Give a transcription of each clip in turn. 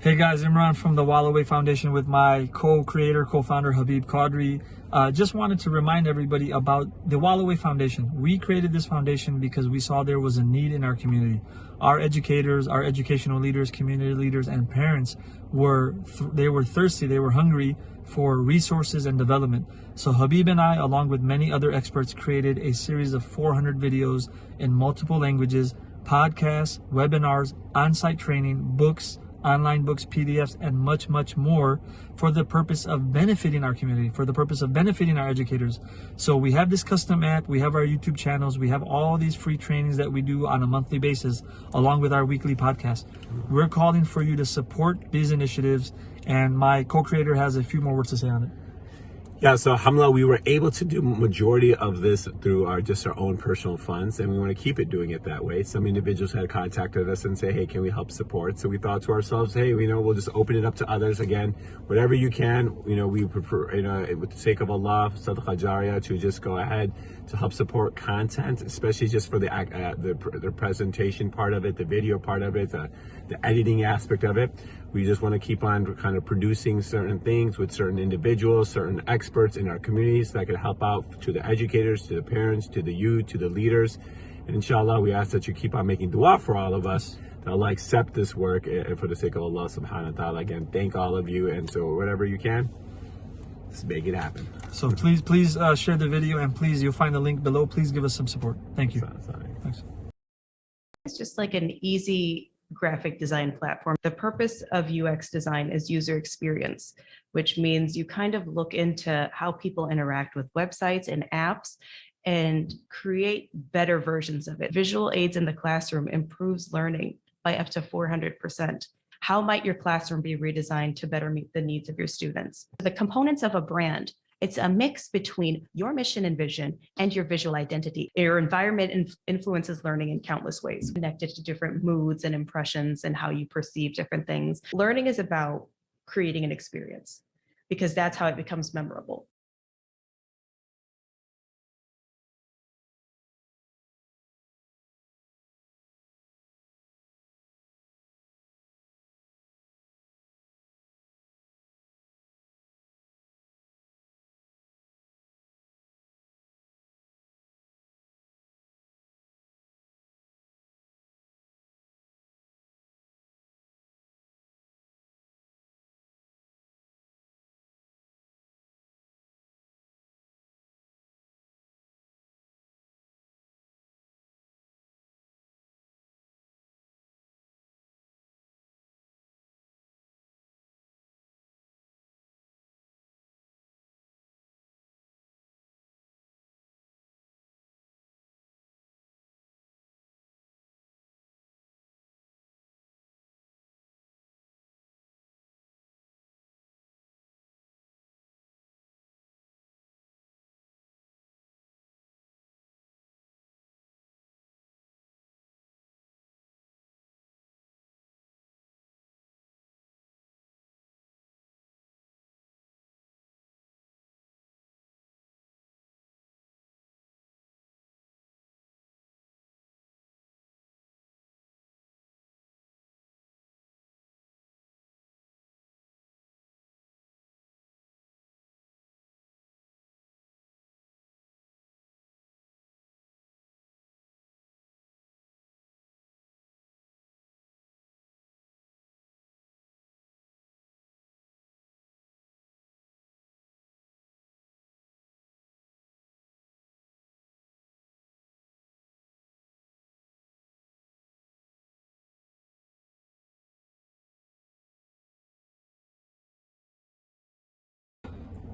Hey guys, Imran from the Wallaway Foundation with my co-founder Habib Qadri. Just wanted to remind everybody about the Wallaway Foundation. We created this foundation because we saw there was a need in our community. Our educators, our educational leaders, community leaders, and parents were thirsty, they were hungry for resources and development. So Habib and I, along with many other experts, created a series of 400 videos in multiple languages, podcasts, webinars, on-site training, books, online books, PDFs, and much, much more for the purpose of benefiting our community, for the purpose of benefiting our educators. So we have this custom app, we have our YouTube channels, we have all these free trainings that we do on a monthly basis, along with our weekly podcast. We're calling for you to support these initiatives, and my co-creator has a few more words to say on it. Yeah, so alhamdulillah, we were able to do majority of this through our own personal funds, and we want to keep it doing it that way. Some individuals had contacted us and say, hey, can we help support? So we thought to ourselves, hey, we'll just open it up to others. Again, whatever you can, we prefer, with the sake of Allah, Sadaqah Jariyah, to just go ahead to help support content, especially just for the presentation part of it, the video part of it, the editing aspect of it. We just want to keep on kind of producing certain things with certain individuals, certain experts in our communities that can help out to the educators, to the parents, to the youth, to the leaders. And inshallah, we ask that you keep on making dua for all of us, that Allah accept this work for the sake of Allah subhanahu wa ta'ala. Again, thank all of you. And so whatever you can, let's make it happen. So please share the video, and please, you'll find the link below. Please give us some support. Thank you. Thanks. It's just like an easy graphic design platform. The purpose of UX design is user experience, which means you kind of look into how people interact with websites and apps and create better versions of it. Visual aids in the classroom improves learning by up to 400%. How might your classroom be redesigned to better meet the needs of your students? The components of a brand. It's a mix between your mission and vision and your visual identity. Your environment influences learning in countless ways, connected to different moods and impressions and how you perceive different things. Learning is about creating an experience because that's how it becomes memorable.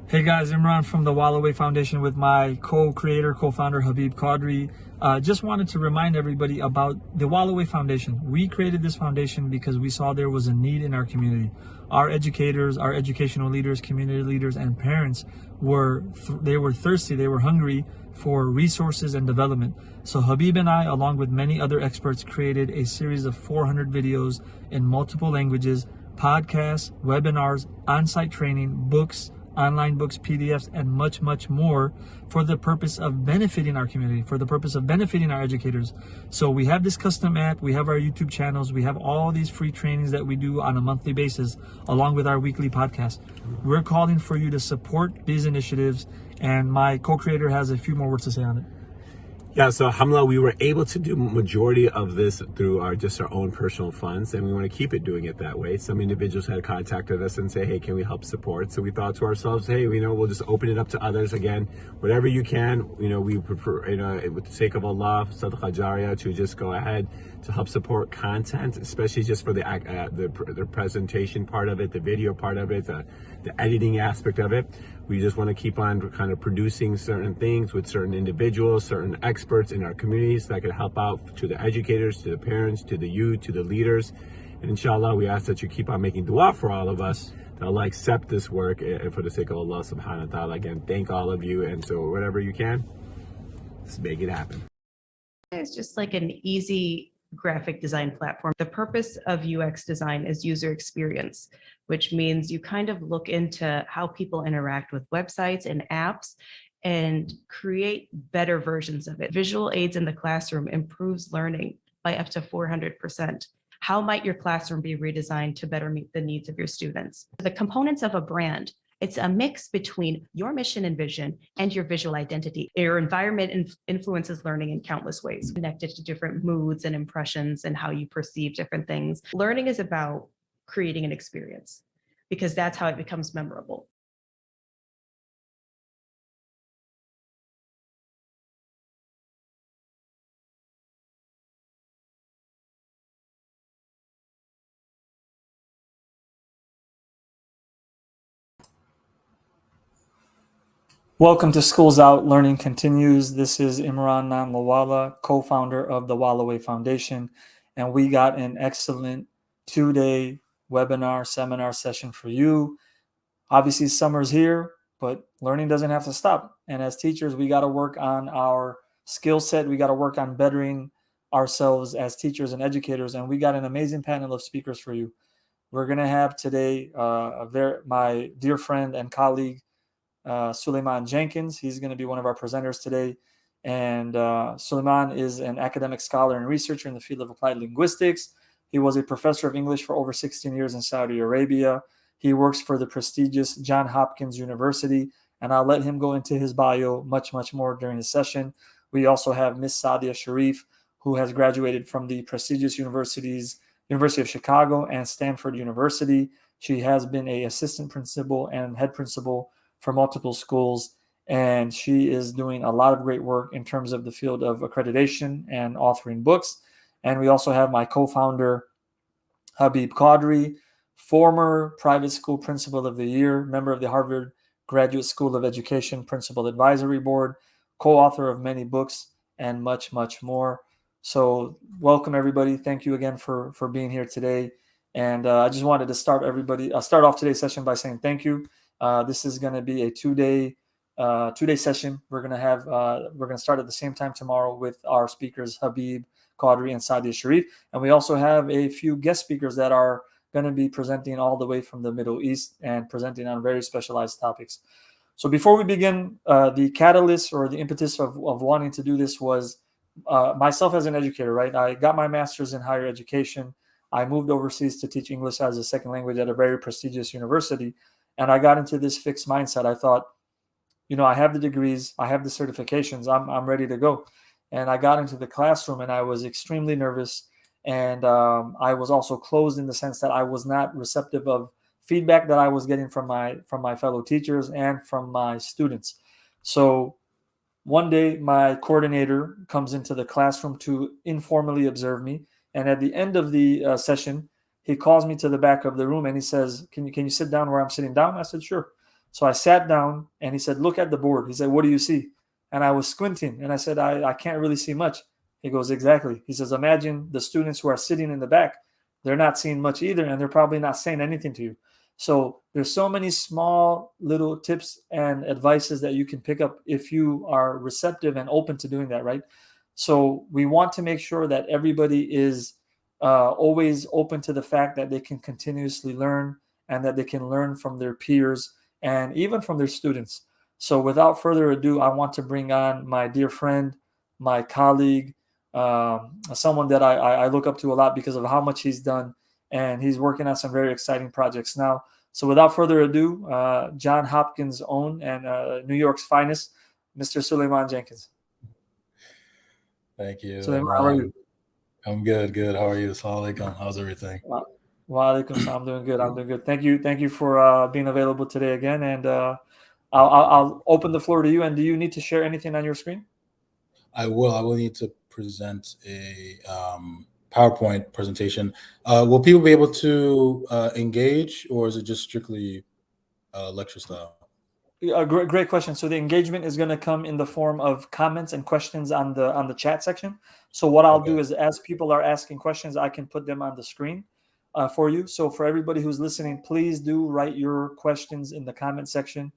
Hey guys, Imran from the Wallaway Foundation with my co-founder Habib Qadri. Just wanted to remind everybody about the Wallaway Foundation. We created this foundation because we saw there was a need in our community. Our educators, our educational leaders, community leaders, and parents were thirsty, they were hungry for resources and development. So Habib and I, along with many other experts, created a series of 400 videos in multiple languages, podcasts, webinars, on-site training, books, online books, PDFs, and much, much more for the purpose of benefiting our community, for the purpose of benefiting our educators. So we have this custom app, we have our YouTube channels, we have all these free trainings that we do on a monthly basis, along with our weekly podcast. We're calling for you to support these initiatives, and my co-creator has a few more words to say on it. Yeah, so Hamla, we were able to do majority of this through our own personal funds, and we want to keep it doing it that way. Some individuals had contacted us and say, hey, can we help support? So we thought to ourselves, hey, we'll just open it up to others again. Whatever you can, we prefer, with the sake of Allah, Sadaqah Jariyah, to just go ahead to help support content, especially just for the presentation part of it, the video part of it, the editing aspect of it. We just want to keep on kind of producing certain things with certain individuals, certain experts in our communities that can help out to the educators, to the parents, to the youth, to the leaders. And inshallah, we ask that you keep on making dua for all of us, that Allah accept this work, and for the sake of Allah subhanahu wa ta'ala. Again, thank all of you. And so whatever you can, let's make it happen. It's just like an easy graphic design platform. The purpose of UX design is user experience, which means you kind of look into how people interact with websites and apps and create better versions of it. Visual aids in the classroom improves learning by up to 400%. How might your classroom be redesigned to better meet the needs of your students? The components of a brand. It's a mix between your mission and vision and your visual identity. Your environment influences learning in countless ways, connected to different moods and impressions and how you perceive different things. Learning is about creating an experience because that's how it becomes memorable. Welcome to Schools Out, Learning Continues. This is Imran Namlawala, co-founder of the Wallaway Foundation, and we got an excellent 2-day webinar seminar session for you. Obviously, summer's here, but learning doesn't have to stop. And as teachers, we got to work on our skill set. We got to work on bettering ourselves as teachers and educators, and we got an amazing panel of speakers for you. We're going to have today my dear friend and colleague, Suleiman Jenkins. He's going to be one of our presenters today. And Suleiman is an academic scholar and researcher in the field of applied linguistics. He was a professor of English for over 16 years in Saudi Arabia. He works for the prestigious Johns Hopkins University, and I'll let him go into his bio much, much more during the session. We also have Miss Sadia Sharif, who has graduated from the prestigious University of Chicago and Stanford University. She has been an assistant principal and head principal for multiple schools, and she is doing a lot of great work in terms of the field of accreditation and authoring books. And we also have my co-founder, Habib Qadri, former private school principal of the year, member of the Harvard Graduate School of Education Principal Advisory Board, co-author of many books, and much, much more. So welcome, everybody. Thank you again for being here today. And I just wanted to start off today's session by saying thank you. This is going to be a two-day session. We're going to start at the same time tomorrow with our speakers, Habib Qadri and Sadia Sharif. And we also have a few guest speakers that are going to be presenting all the way from the Middle East and presenting on very specialized topics. So before we begin, the catalyst or the impetus of wanting to do this was myself as an educator, right? I got my master's in higher education. I moved overseas to teach English as a second language at a very prestigious university. And I got into this fixed mindset. I thought, I have the degrees, I have the certifications, I'm ready to go. And I got into the classroom and I was extremely nervous. And I was also closed in the sense that I was not receptive of feedback that I was getting from my fellow teachers and from my students. So one day my coordinator comes into the classroom to informally observe me. And at the end of the session, he calls me to the back of the room and he says, can you sit down where I'm sitting down? I said, sure. So I sat down and he said, look at the board. He said, what do you see? And I was squinting and I said, I can't really see much. He goes, exactly. He says, imagine the students who are sitting in the back. They're not seeing much either, and they're probably not saying anything to you. So there's so many small little tips and advices that you can pick up if you are receptive and open to doing that, right? So we want to make sure that everybody is always open to the fact that they can continuously learn and that they can learn from their peers and even from their students. So without further ado, I want to bring on my dear friend, my colleague, someone that I look up to a lot because of how much he's done, and he's working on some very exciting projects now. So without further ado, John Hopkins' own and New York's finest, Mr. Suleiman Jenkins. Thank you. Suleiman, how are you? I'm good. How are you? Assalamu alaikum. How's everything? Wa alaikum salam. I'm doing good. I'm doing good. Thank you for being available today again. And I'll open the floor to you. And do you need to share anything on your screen? I will need to present a PowerPoint presentation. Will people be able to engage, or is it just strictly lecture style? Great question. So the engagement is going to come in the form of comments and questions on the chat section. So what I'll do is, as people are asking questions, I can put them on the screen for you. So for everybody who's listening, please do write your questions in the comment section,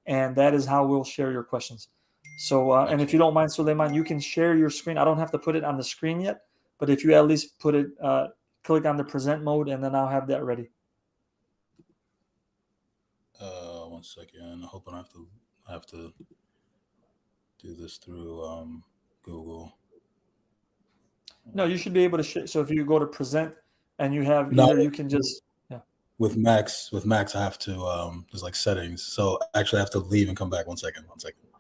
and that is how we'll share your questions. So and if you don't mind, Suleiman, you can share your screen. I don't have to put it on the screen yet, but if you at least put it, click on the present mode, and then I'll have that ready. 1 second. I hope I don't have to do this through Google. No, you should be able to share. So if you go to present and you have either, you can just With Max, I have to there's like settings. So actually, I have to leave and come back. 1 second.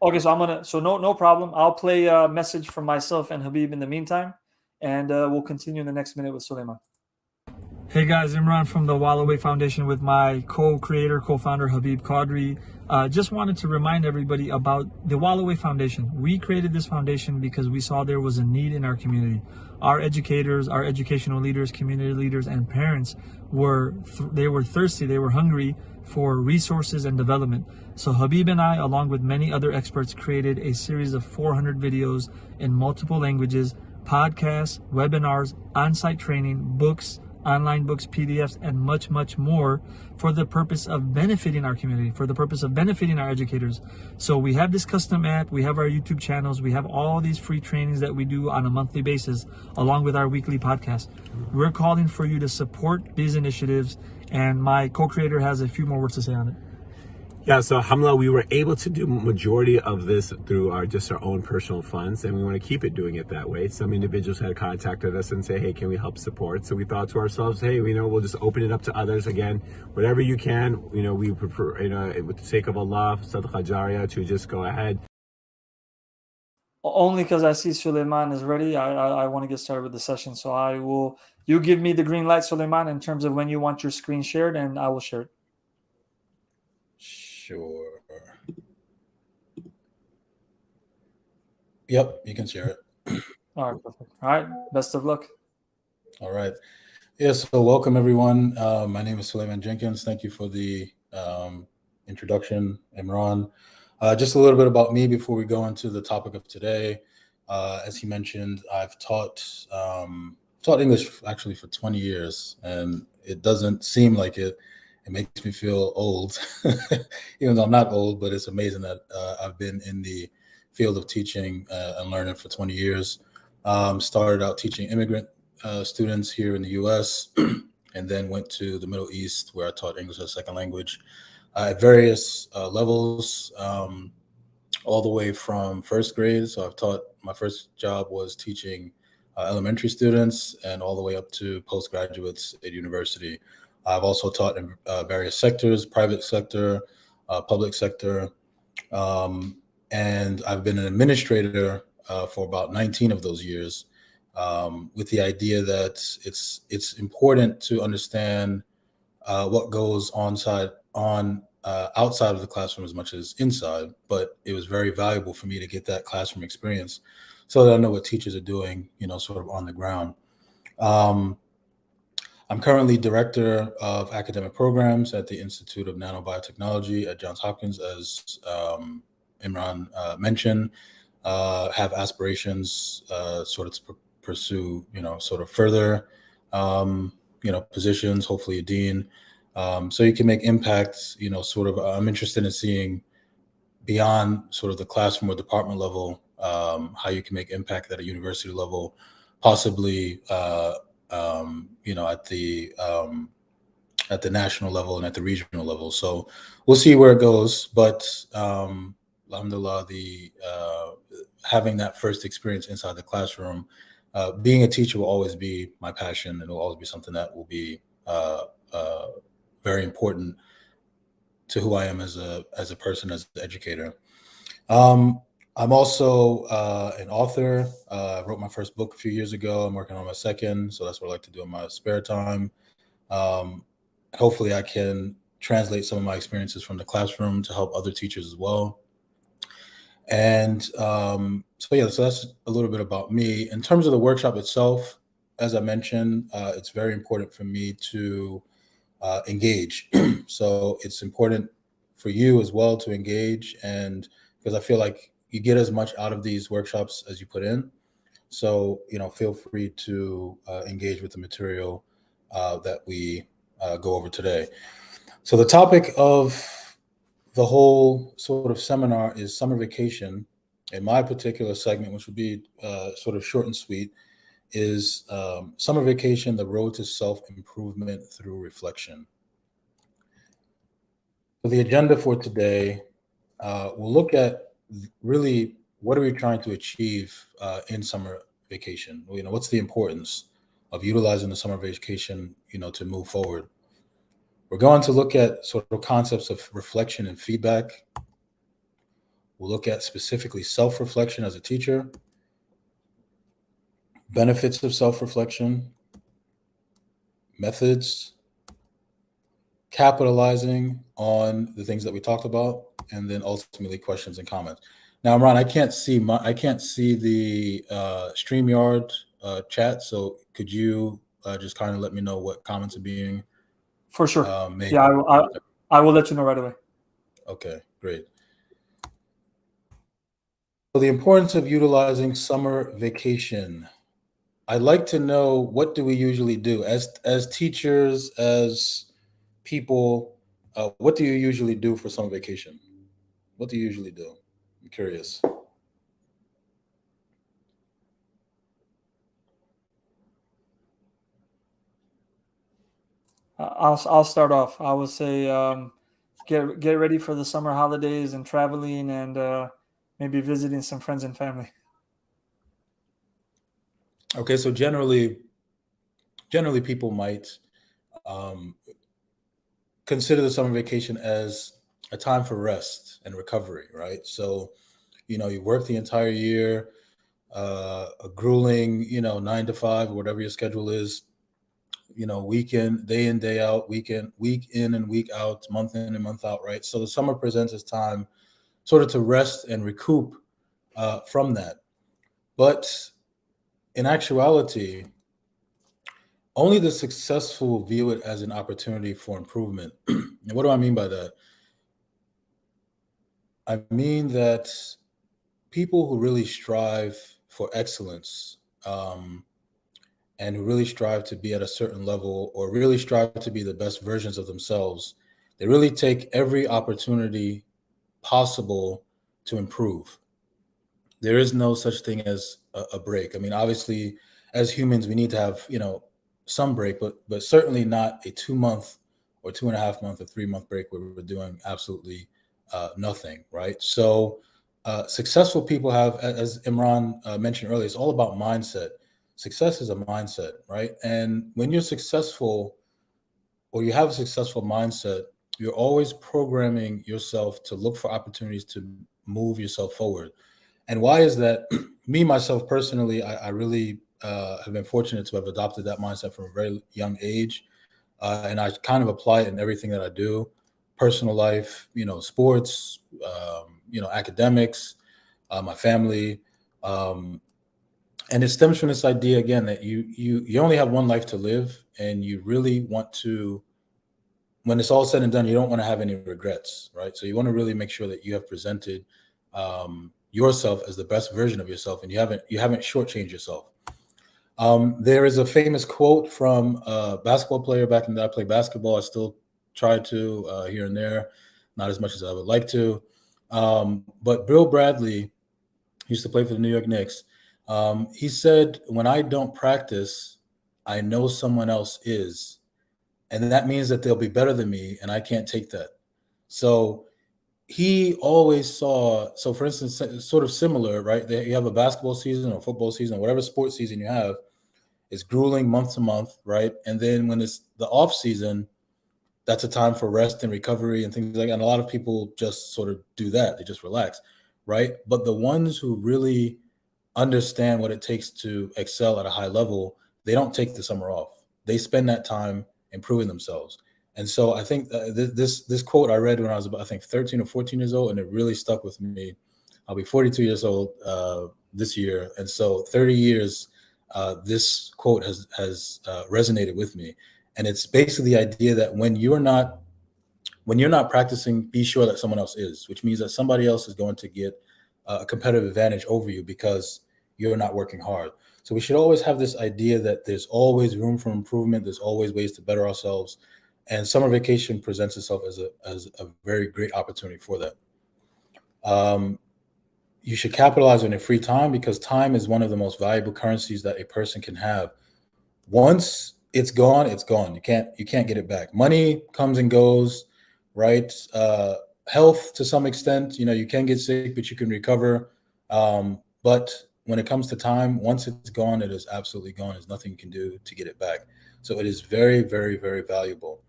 Okay, so no problem. I'll play a message from myself and Habib in the meantime, and we'll continue in the next minute with Suleiman. Hey guys, Imran from the Wallaway Foundation with my co-founder Habib Qadri. Just wanted to remind everybody about the Wallaway Foundation. We created this foundation because we saw there was a need in our community. Our educators, our educational leaders, community leaders, and parents were thirsty, they were hungry for resources and development. So Habib and I, along with many other experts, created a series of 400 videos in multiple languages, podcasts, webinars, on-site training, books, online books, PDFs, and much, much more for the purpose of benefiting our community, for the purpose of benefiting our educators. So we have this custom app, we have our YouTube channels, we have all these free trainings that we do on a monthly basis, along with our weekly podcast. We're calling for you to support these initiatives, and my co-creator has a few more words to say on it. Yeah, so alhamdulillah, we were able to do majority of this through our own personal funds, and we want to keep it doing it that way. Some individuals had contacted us and say, hey, can we help support? So we thought to ourselves, hey, we'll just open it up to others. Again, whatever you can, we prefer, with the sake of Allah, Sadaqah Jariyah, to just go ahead. Only because I see Suleiman is ready, I want to get started with the session. So you give me the green light, Suleiman, in terms of when you want your screen shared, and I will share it. Sure. Yep, you can share it. All right, perfect. All right, best of luck. All right. Yeah, so welcome everyone. My name is Suleiman Jenkins. Thank you for the introduction, Imran. Just a little bit about me before we go into the topic of today. As he mentioned, I've taught English actually for 20 years, and it doesn't seem like it. It makes me feel old, even though I'm not old, but it's amazing that I've been in the field of teaching and learning for 20 years. Started out teaching immigrant students here in the US, and then went to the Middle East where I taught English as a second language at various levels, all the way from first grade. So my first job was teaching elementary students, and all the way up to postgraduates at university. I've also taught in various sectors, private sector, public sector, and I've been an administrator for about 19 of those years, with the idea that it's important to understand what goes outside of the classroom as much as inside. But it was very valuable for me to get that classroom experience so that I know what teachers are doing, sort of on the ground. I'm currently director of academic programs at the Institute of Nanobiotechnology at Johns Hopkins, as Imran mentioned. Have aspirations sort of to pursue, sort of further, positions, hopefully a dean. So you can make impacts, I'm interested in seeing beyond sort of the classroom or department level, how you can make impact at a university level, possibly at the at the national level and at the regional level. So we'll see where it goes. But alhamdulillah, having that first experience inside the classroom, being a teacher will always be my passion, and it will always be something that will be very important to who I am as a person, as an educator. I'm also an author. I wrote my first book a few years ago. I'm working on my second, so that's what I like to do in my spare time. Hopefully, I can translate some of my experiences from the classroom to help other teachers as well. And so that's a little bit about me. In terms of the workshop itself, as I mentioned, it's very important for me to engage. So it's important for you as well to engage, and because I feel like you get as much out of these workshops as you put in. So, feel free to engage with the material that we go over today. So the topic of the whole sort of seminar is summer vacation. In my particular segment, which would be sort of short and sweet, is summer vacation, the road to self-improvement through reflection. So the agenda for today, we'll look at really what are we trying to achieve in summer vacation. What's the importance of utilizing the summer vacation, to move forward. We're going to look at sort of concepts of reflection and feedback. We'll look at specifically self-reflection as a teacher, benefits of self-reflection, methods, capitalizing on the things that we talked about, and then ultimately questions and comments. Now, Imran, I can't see the StreamYard chat, so could you just kind of let me know what comments are being For sure. made? Yeah, I will let you know right away. Okay, great. So the importance of utilizing summer vacation. I'd like to know, what do we usually do as teachers, as people? What do you usually do for summer vacation? What do you usually do? I'm curious. I'll start off. I would say get ready for the summer holidays and traveling, and maybe visiting some friends and family. Okay, so generally people might consider the summer vacation as a time for rest and recovery, right? So, you work the entire year, a grueling, 9 to 5, whatever your schedule is, weekend, day in, day out, week in and week out, month in and month out, right? So the summer presents as time sort of to rest and recoup from that. But in actuality, only the successful view it as an opportunity for improvement. And what do I mean by that? I mean that people who really strive for excellence, and who really strive to be at a certain level, or really strive to be the best versions of themselves, they really take every opportunity possible to improve. There is no such thing as a break. I mean, obviously, as humans, we need to have, some break, but certainly not a 2-month or 2.5 month or 3-month break where we're doing absolutely nothing, right? So successful people have, as Imran mentioned earlier, it's all about mindset. Success is a mindset, right? And when you're successful, or you have a successful mindset, you're always programming yourself to look for opportunities to move yourself forward. And why is that? Me, myself, personally, I really have been fortunate to have adopted that mindset from a very young age. And I kind of apply it in everything that I do, personal life, sports, academics, my family. And it stems from this idea, again, that you only have one life to live, and you really want to, when it's all said and done, you don't want to have any regrets, right? So you want to really make sure that you have presented yourself as the best version of yourself, and you haven't shortchanged yourself. There is a famous quote from a basketball player back in the day. I played basketball. I still try to here and there, not as much as I would like to. But Bill Bradley used to play for the New York Knicks. He said, "When I don't practice, I know someone else is, And that means that they'll be better than me, and I can't take that. So he always saw, so for instance, sort of similar, right? You have a basketball season or football season, whatever sports season you have, it's grueling month to month, right? And then when it's the off season, that's a time for rest and recovery and things like that. And a lot of people just sort of do that. They just relax, right? But the ones who really understand what it takes to excel at a high level, they don't take the summer off. They spend that time improving themselves. And so I think this quote I read when I was about, I think 13 or 14 years old, and it really stuck with me. I'll be 42 years old this year. And so 30 years, this quote has resonated with me. And it's basically the idea that when you're not practicing, be sure that someone else is, which means that somebody else is going to get a competitive advantage over you because you're not working hard. So we should always have this idea that there's always room for improvement. There's always ways to better ourselves. And summer vacation presents itself as a very great opportunity for that. You should capitalize on your free time because time is one of the most valuable currencies that a person can have. Once it's gone, it's gone. You can't get it back. Money comes and goes, right? Health to some extent, you can get sick, but you can recover. But when it comes to time, once it's gone, it is absolutely gone. There's nothing you can do to get it back. So it is very, very, very valuable.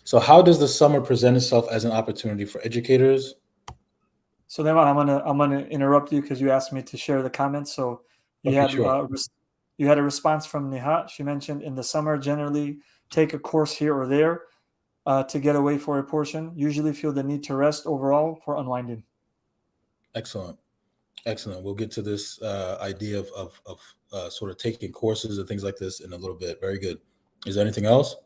So how does the summer present itself as an opportunity for educators? So then I'm gonna interrupt you because you asked me to share the comments. So you Okay, sure. you had a response from Nihat. She mentioned in the summer generally take a course here or there to get away for a portion. Usually feel the need to rest overall for unwinding. Excellent. We'll get to this idea of sort of taking courses and things like this in a little bit. Very good. Is there anything else?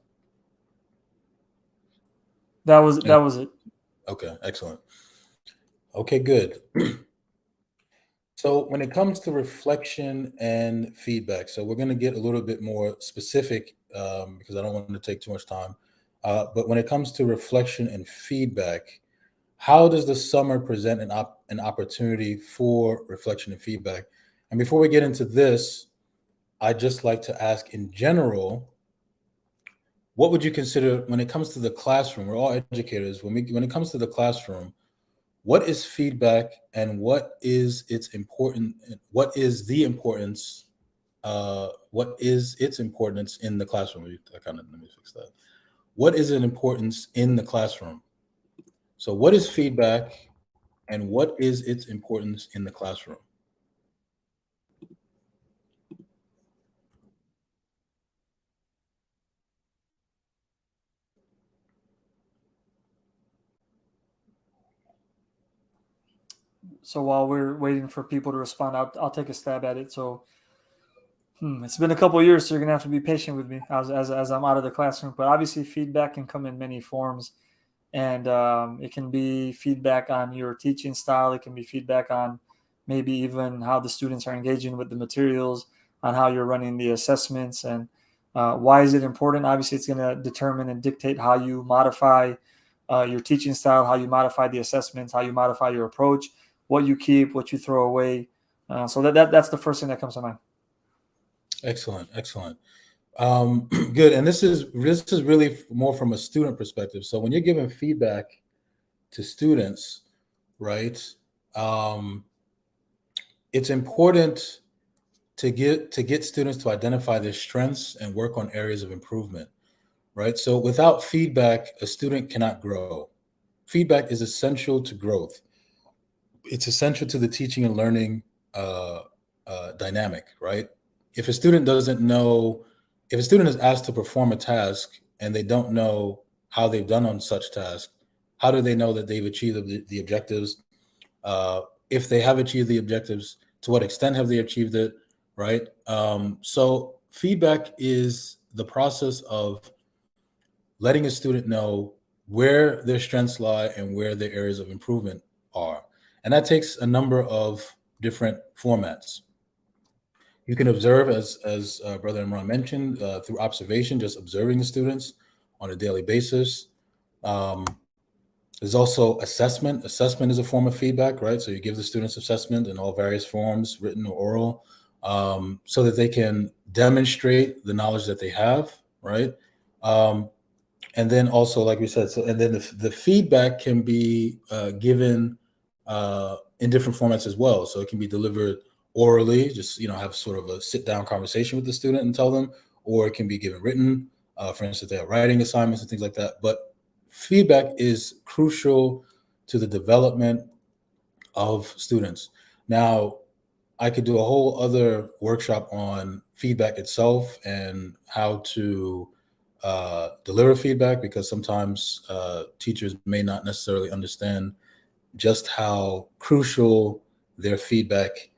That was it. Okay, excellent. Okay, good. So when it comes to reflection and feedback, so we're going to get a little bit more specific because I don't want to take too much time. But when it comes to reflection and feedback, how does the summer present an opportunity for reflection and feedback? And before we get into this, I'd just like to ask in general, what would you consider when it comes to the classroom? We're all educators. When it comes to the classroom, what is feedback and what is its importance in the classroom? Let me fix that. What is an importance in the classroom? So what is feedback and what is its importance in the classroom? So while we're waiting for people to respond, I'll take a stab at it. So it's been a couple of years, so you're gonna have to be patient with me as I'm out of the classroom. But obviously, feedback can come in many forms, and it can be feedback on your teaching style. It can be feedback on maybe even how the students are engaging with the materials, on how you're running the assessments, and why is it important? Obviously, it's going to determine and dictate how you modify your teaching style, how you modify the assessments, how you modify your approach, what you keep, what you throw away. So that's the first thing that comes to mind. Excellent. Good. And this is really more from a student perspective. So when you're giving feedback to students, right, it's important to get students to identify their strengths and work on areas of improvement, right? So without feedback, a student cannot grow. Feedback is essential to growth. It's essential to the teaching and learning dynamic, right? If a student is asked to perform a task and they don't know how they've done on such task, how do they know that they've achieved the objectives? If they have achieved the objectives, to what extent have they achieved it, right? So feedback is the process of letting a student know where their strengths lie and where their areas of improvement are. And that takes a number of different formats. You can observe, as Brother Imran mentioned, through observation, just observing the students on a daily basis. There's also assessment. Assessment is a form of feedback, right? So you give the students assessment in all various forms, written or oral, so that they can demonstrate the knowledge that they have right? And then also, like we said, so and then the feedback can be given in different formats as well. So it can be delivered orally, just have sort of a sit down conversation with the student and tell them, or it can be given written. For instance, they have writing assignments and things like that. But feedback is crucial to the development of students. Now, I could do a whole other workshop on feedback itself and how to deliver feedback, because sometimes teachers may not necessarily understand just how crucial their feedback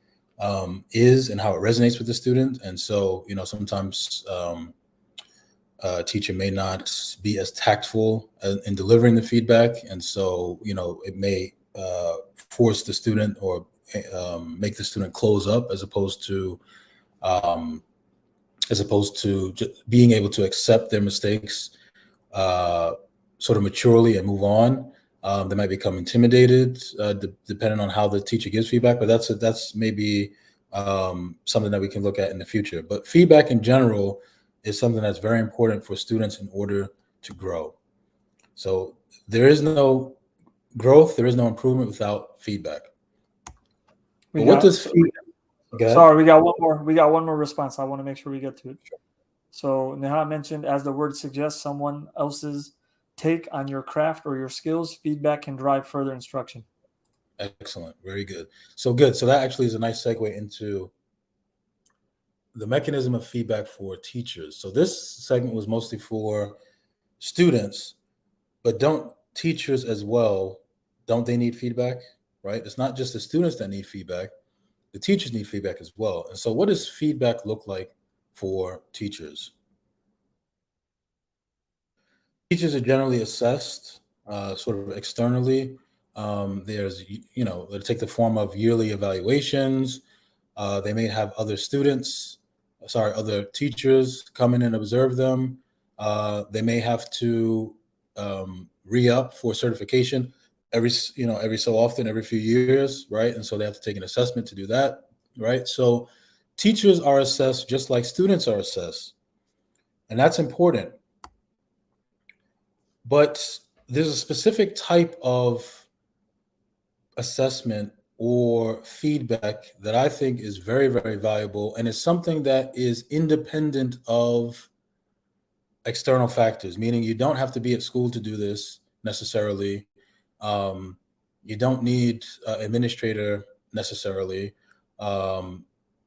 is and how it resonates with the student. And so, sometimes a teacher may not be as tactful in delivering the feedback. And so, it may force the student or make the student close up, as opposed to being able to accept their mistakes sort of maturely and move on. They might become intimidated depending on how the teacher gives feedback, but that's maybe something that we can look at in the future. But feedback in general is something that's very important for students in order to grow. So there is no growth, there is no improvement without feedback. But what does feedback? Sorry, we got one more. We got one more response. I want to make sure we get to it. So Neha mentioned, as the word suggests, someone else's take on your craft or your skills. Feedback can drive further instruction. Excellent. Very good. So good. So that actually is a nice segue into the mechanism of feedback for teachers. So this segment was mostly for students, but don't teachers as well, don't they need feedback, right? It's not just the students that need feedback. The teachers need feedback as well. And so what does feedback look like for teachers? Teachers are generally assessed sort of externally. There's, they take the form of yearly evaluations. They may have other teachers come in and observe them. They may have to re-up for certification every so often, every few years, right? And so they have to take an assessment to do that, right? So teachers are assessed just like students are assessed, and that's important. But there's a specific type of assessment or feedback that I think is very, very valuable, and it's something that is independent of external factors, meaning you don't have to be at school to do this necessarily. You don't need an administrator necessarily.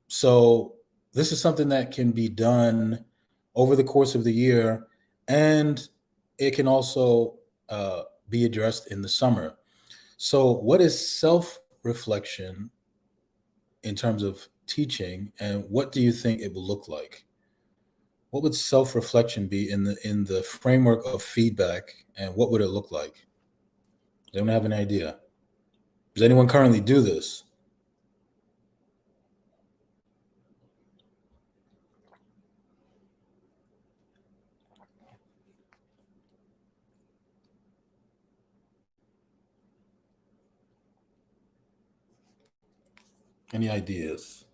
So this is something that can be done over the course of the year, and it can also be addressed in the summer. So what is self-reflection in terms of teaching, and what do you think it will look like? What would self-reflection be in the framework of feedback, and what would it look like? Does anyone have an idea? Does anyone currently do this? Any ideas?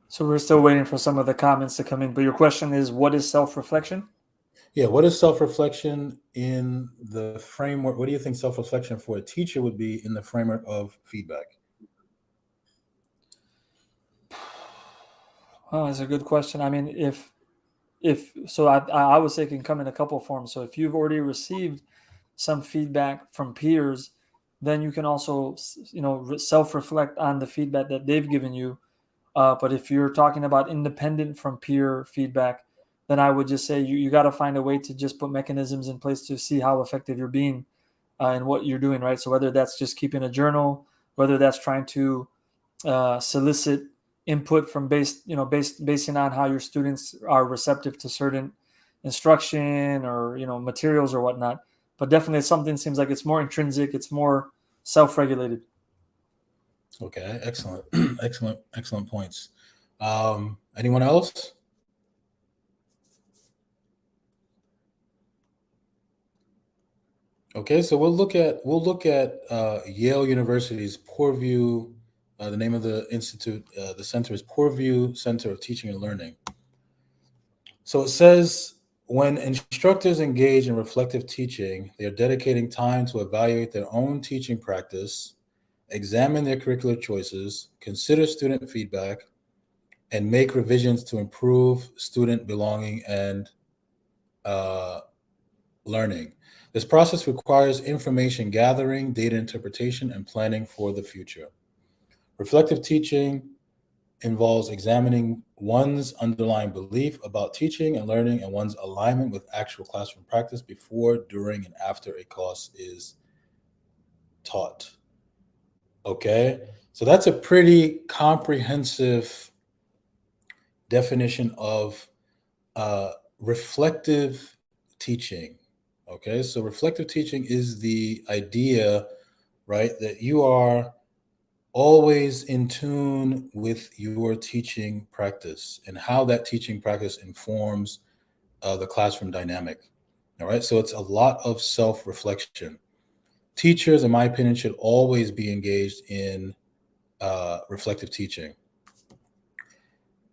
So we're still waiting for some of the comments to come in. But your question is, what is self-reflection? Yeah, what is self-reflection in the framework? What do you think self-reflection for a teacher would be in the framework of feedback? Oh, that's a good question. I mean, if so, I would say it can come in a couple forms. So if you've already received some feedback from peers, then you can also, self-reflect on the feedback that they've given you. But if you're talking about independent from peer feedback, then I would just say you got to find a way to just put mechanisms in place to see how effective you're being and what you're doing, right? So whether that's just keeping a journal, whether that's trying to solicit input from basing on how your students are receptive to certain instruction or materials or whatnot. But definitely something seems like it's more intrinsic, it's more self-regulated. Okay, excellent. Excellent points. Anyone else? Okay, so we'll look at Yale University's Poorview The name of the institute, the center is Poorview Center of Teaching and Learning. So it says, when instructors engage in reflective teaching, they are dedicating time to evaluate their own teaching practice, examine their curricular choices, consider student feedback, and make revisions to improve student belonging and learning. This process requires information gathering, data interpretation, and planning for the future. Reflective teaching involves examining one's underlying belief about teaching and learning and one's alignment with actual classroom practice before, during, and after a course is taught. Okay, so that's a pretty comprehensive definition of reflective teaching. Okay, so reflective teaching is the idea, right, that you are always in tune with your teaching practice and how that teaching practice informs the classroom dynamic. All right, so it's a lot of self-reflection. Teachers, in my opinion, should always be engaged in reflective teaching.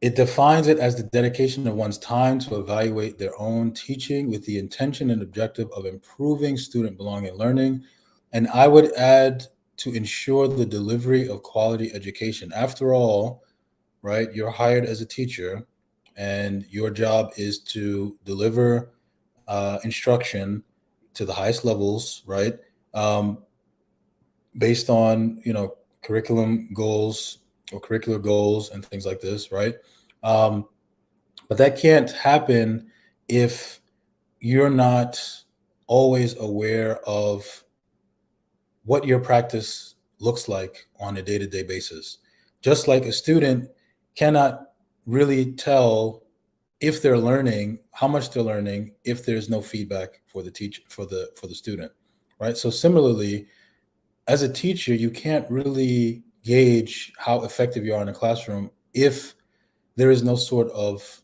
It defines it as the dedication of one's time to evaluate their own teaching with the intention and objective of improving student belonging and learning. And I would add, to ensure the delivery of quality education. After all, right, you're hired as a teacher and your job is to deliver instruction to the highest levels, right? Based on, curriculum goals or curricular goals and things like this, right? But that can't happen if you're not always aware of what your practice looks like on a day-to-day basis. Just like a student cannot really tell if they're learning, how much they're learning, if there's no feedback for the teacher, for the student, right? So similarly, as a teacher, you can't really gauge how effective you are in a classroom if there is no sort of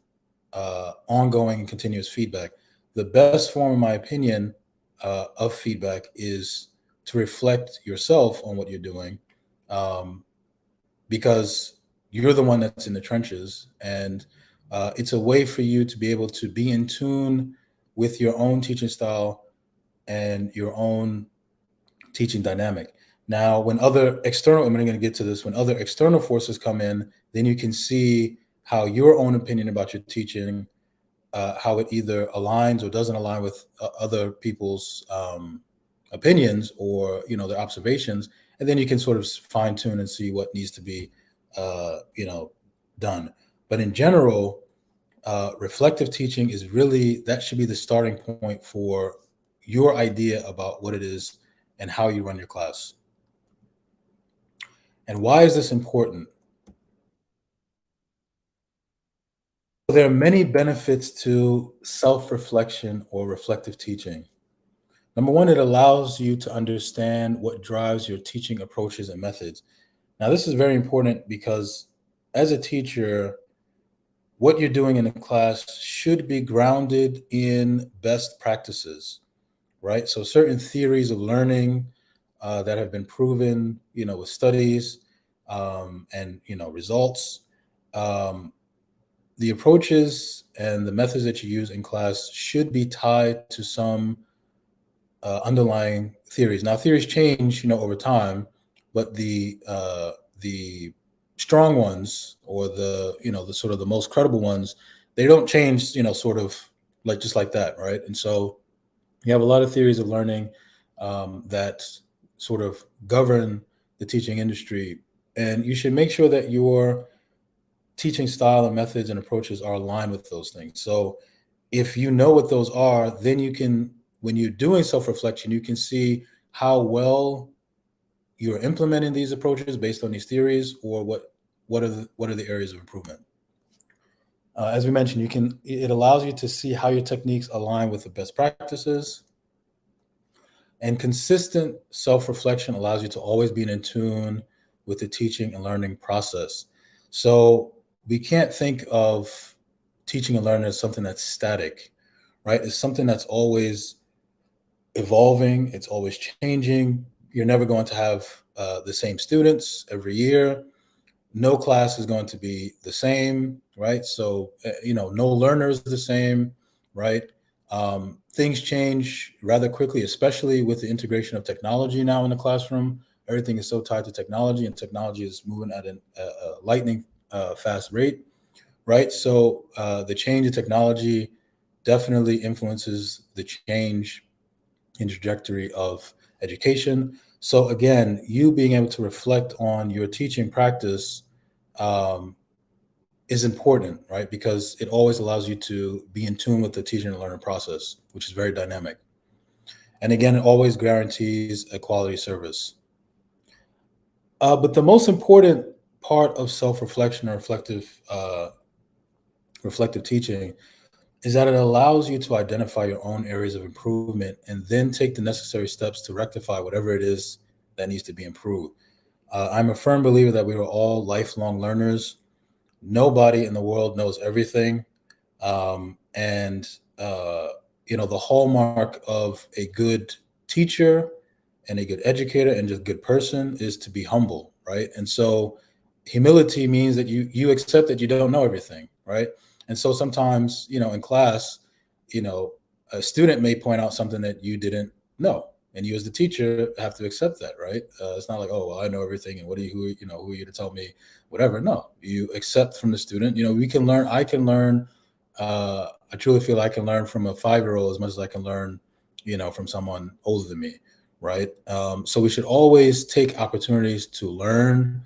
ongoing and continuous feedback. The best form, in my opinion, of feedback is to reflect yourself on what you're doing, because you're the one that's in the trenches, and it's a way for you to be able to be in tune with your own teaching style and your own teaching dynamic. Now, when other external, I'm going to get to this, when other external forces come in, then you can see how your own opinion about your teaching, how it either aligns or doesn't align with other people's opinions or their observations, and then you can sort of fine tune and see what needs to be done. But in general, reflective teaching is really, that should be the starting point for your idea about what it is and how you run your class. And why is this important? There are many benefits to self-reflection or reflective teaching. Number one, it allows you to understand what drives your teaching approaches and methods. Now, this is very important because as a teacher, what you're doing in a class should be grounded in best practices, right? So certain theories of learning that have been proven, with studies and, results. The approaches and the methods that you use in class should be tied to some underlying theories. Now, theories change, over time, but the strong ones, or the sort of the most credible ones, they don't change, sort of like just like that, right? And so you have a lot of theories of learning that sort of govern the teaching industry, and you should make sure that your teaching style and methods and approaches are aligned with those things. So if you know what those are, then you can, when you're doing self-reflection, you can see how well you're implementing these approaches based on these theories, or what are the areas of improvement. As we mentioned, it allows you to see how your techniques align with the best practices. And consistent self-reflection allows you to always be in tune with the teaching and learning process. So we can't think of teaching and learning as something that's static, right? It's something that's always evolving. It's always changing. You're never going to have the same students every year. no class is going to be the same, right? So, no learner is the same, right? Things change rather quickly, especially with the integration of technology now in the classroom. Everything is so tied to technology, and technology is moving at a lightning fast rate, right? So the change in technology definitely influences the change in trajectory of education. So again, you being able to reflect on your teaching practice um, is important, right? Because it always allows you to be in tune with the teaching and learning process, which is very dynamic. And again, it always guarantees a quality service. But the most important part of self-reflection or reflective teaching is that it allows you to identify your own areas of improvement and then take the necessary steps to rectify whatever it is that needs to be improved. I'm a firm believer that we are all lifelong learners. Nobody in the world knows everything. And the hallmark of a good teacher and a good educator and just good person is to be humble, right? And so humility means that you accept that you don't know everything, right? And so sometimes, in class, a student may point out something that you didn't know, and you as the teacher have to accept that, right? It's not like, oh, well, I know everything, and who are you to tell me whatever? No, you accept from the student. We can learn. I can learn. I truly feel I can learn from a 5-year-old as much as I can learn, from someone older than me, right? So we should always take opportunities to learn,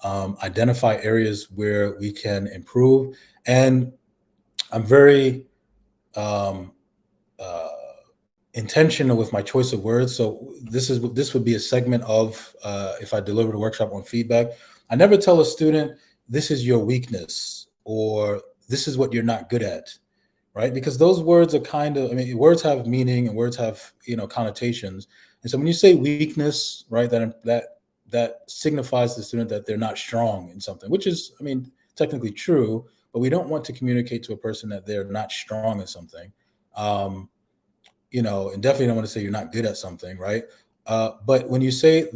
identify areas where we can improve, and I'm very um, uh, intentional with my choice of words. So this would be a segment of if I delivered a workshop on feedback. I never tell a student this is your weakness or this is what you're not good at, right? Because those words are words have meaning and words have connotations. And so when you say weakness, right, that signifies to the student that they're not strong in something, which is, technically true, but we don't want to communicate to a person that they're not strong in something. And definitely don't want to say you're not good at something, right? But when you say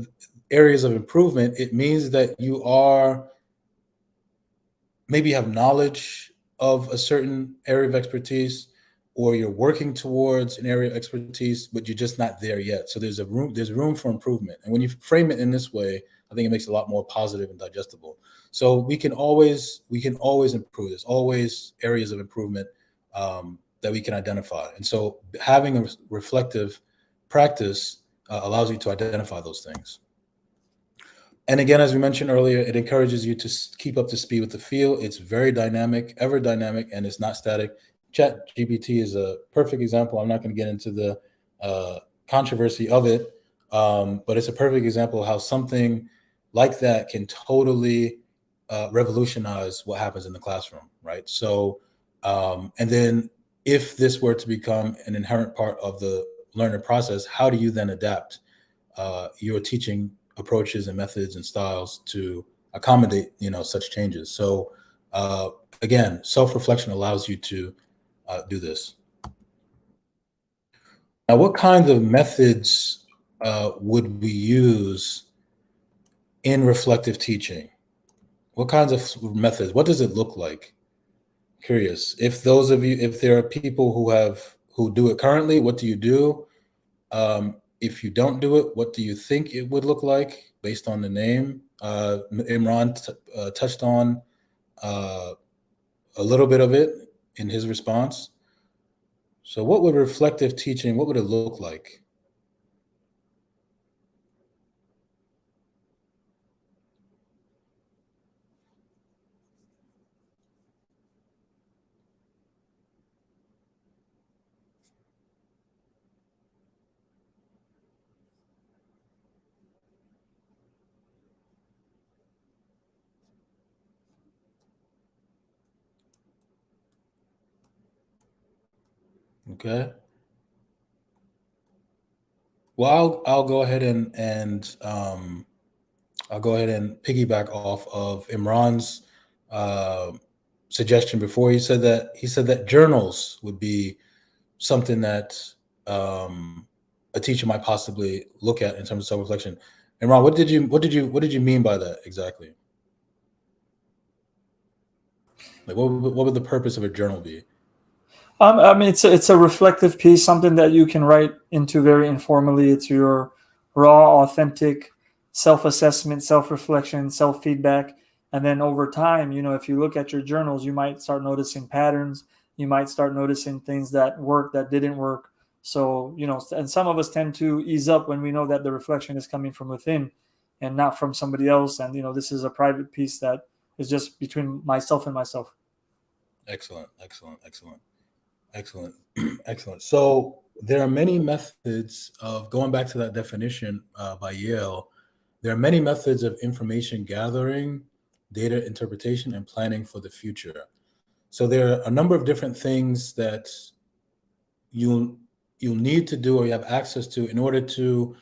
areas of improvement, it means that you are maybe have knowledge of a certain area of expertise, or you're working towards an area of expertise, but you're just not there yet. So there's room for improvement. And when you frame it in this way, I think it makes it a lot more positive and digestible. So we can always improve. There's always areas of improvement that we can identify. And so having a reflective practice allows you to identify those things. And again, as we mentioned earlier, it encourages you to keep up to speed with the field. It's very dynamic, ever dynamic, and it's not static. ChatGPT is a perfect example. I'm not going to get into the controversy of it, but it's a perfect example of how something like that can totally revolutionize what happens in the classroom, right? So, and then if this were to become an inherent part of the learning process, how do you then adapt your teaching approaches and methods and styles to accommodate such changes? So again, self-reflection allows you to do this. Now, what kinds of methods would we use in reflective teaching? What kinds of methods? What does it look like? Curious. If there are people who do it currently, what do you do? If you don't do it, what do you think it would look like based on the name? Imran touched on a little bit of it in his response. So what would reflective teaching, what would it look like? Okay. Well, I'll go ahead and I'll go ahead and piggyback off of Imran's suggestion before. He said that journals would be something that a teacher might possibly look at in terms of self-reflection. Imran, what did you mean by that exactly? Like, what would the purpose of a journal be? I mean, it's a reflective piece, something that you can write into very informally. It's your raw, authentic self-assessment, self-reflection, self-feedback, and then over time, if you look at your journals, you might start noticing patterns. You might start noticing things that worked, that didn't work. So, and some of us tend to ease up when we know that the reflection is coming from within and not from somebody else. And this is a private piece that is just between myself and myself. Excellent, excellent, excellent. Excellent. Excellent. So there are many methods of going back to that definition by Yale. There are many methods of information gathering, data interpretation, and planning for the future. So there are a number of different things that you'll need to do or you have access to in order to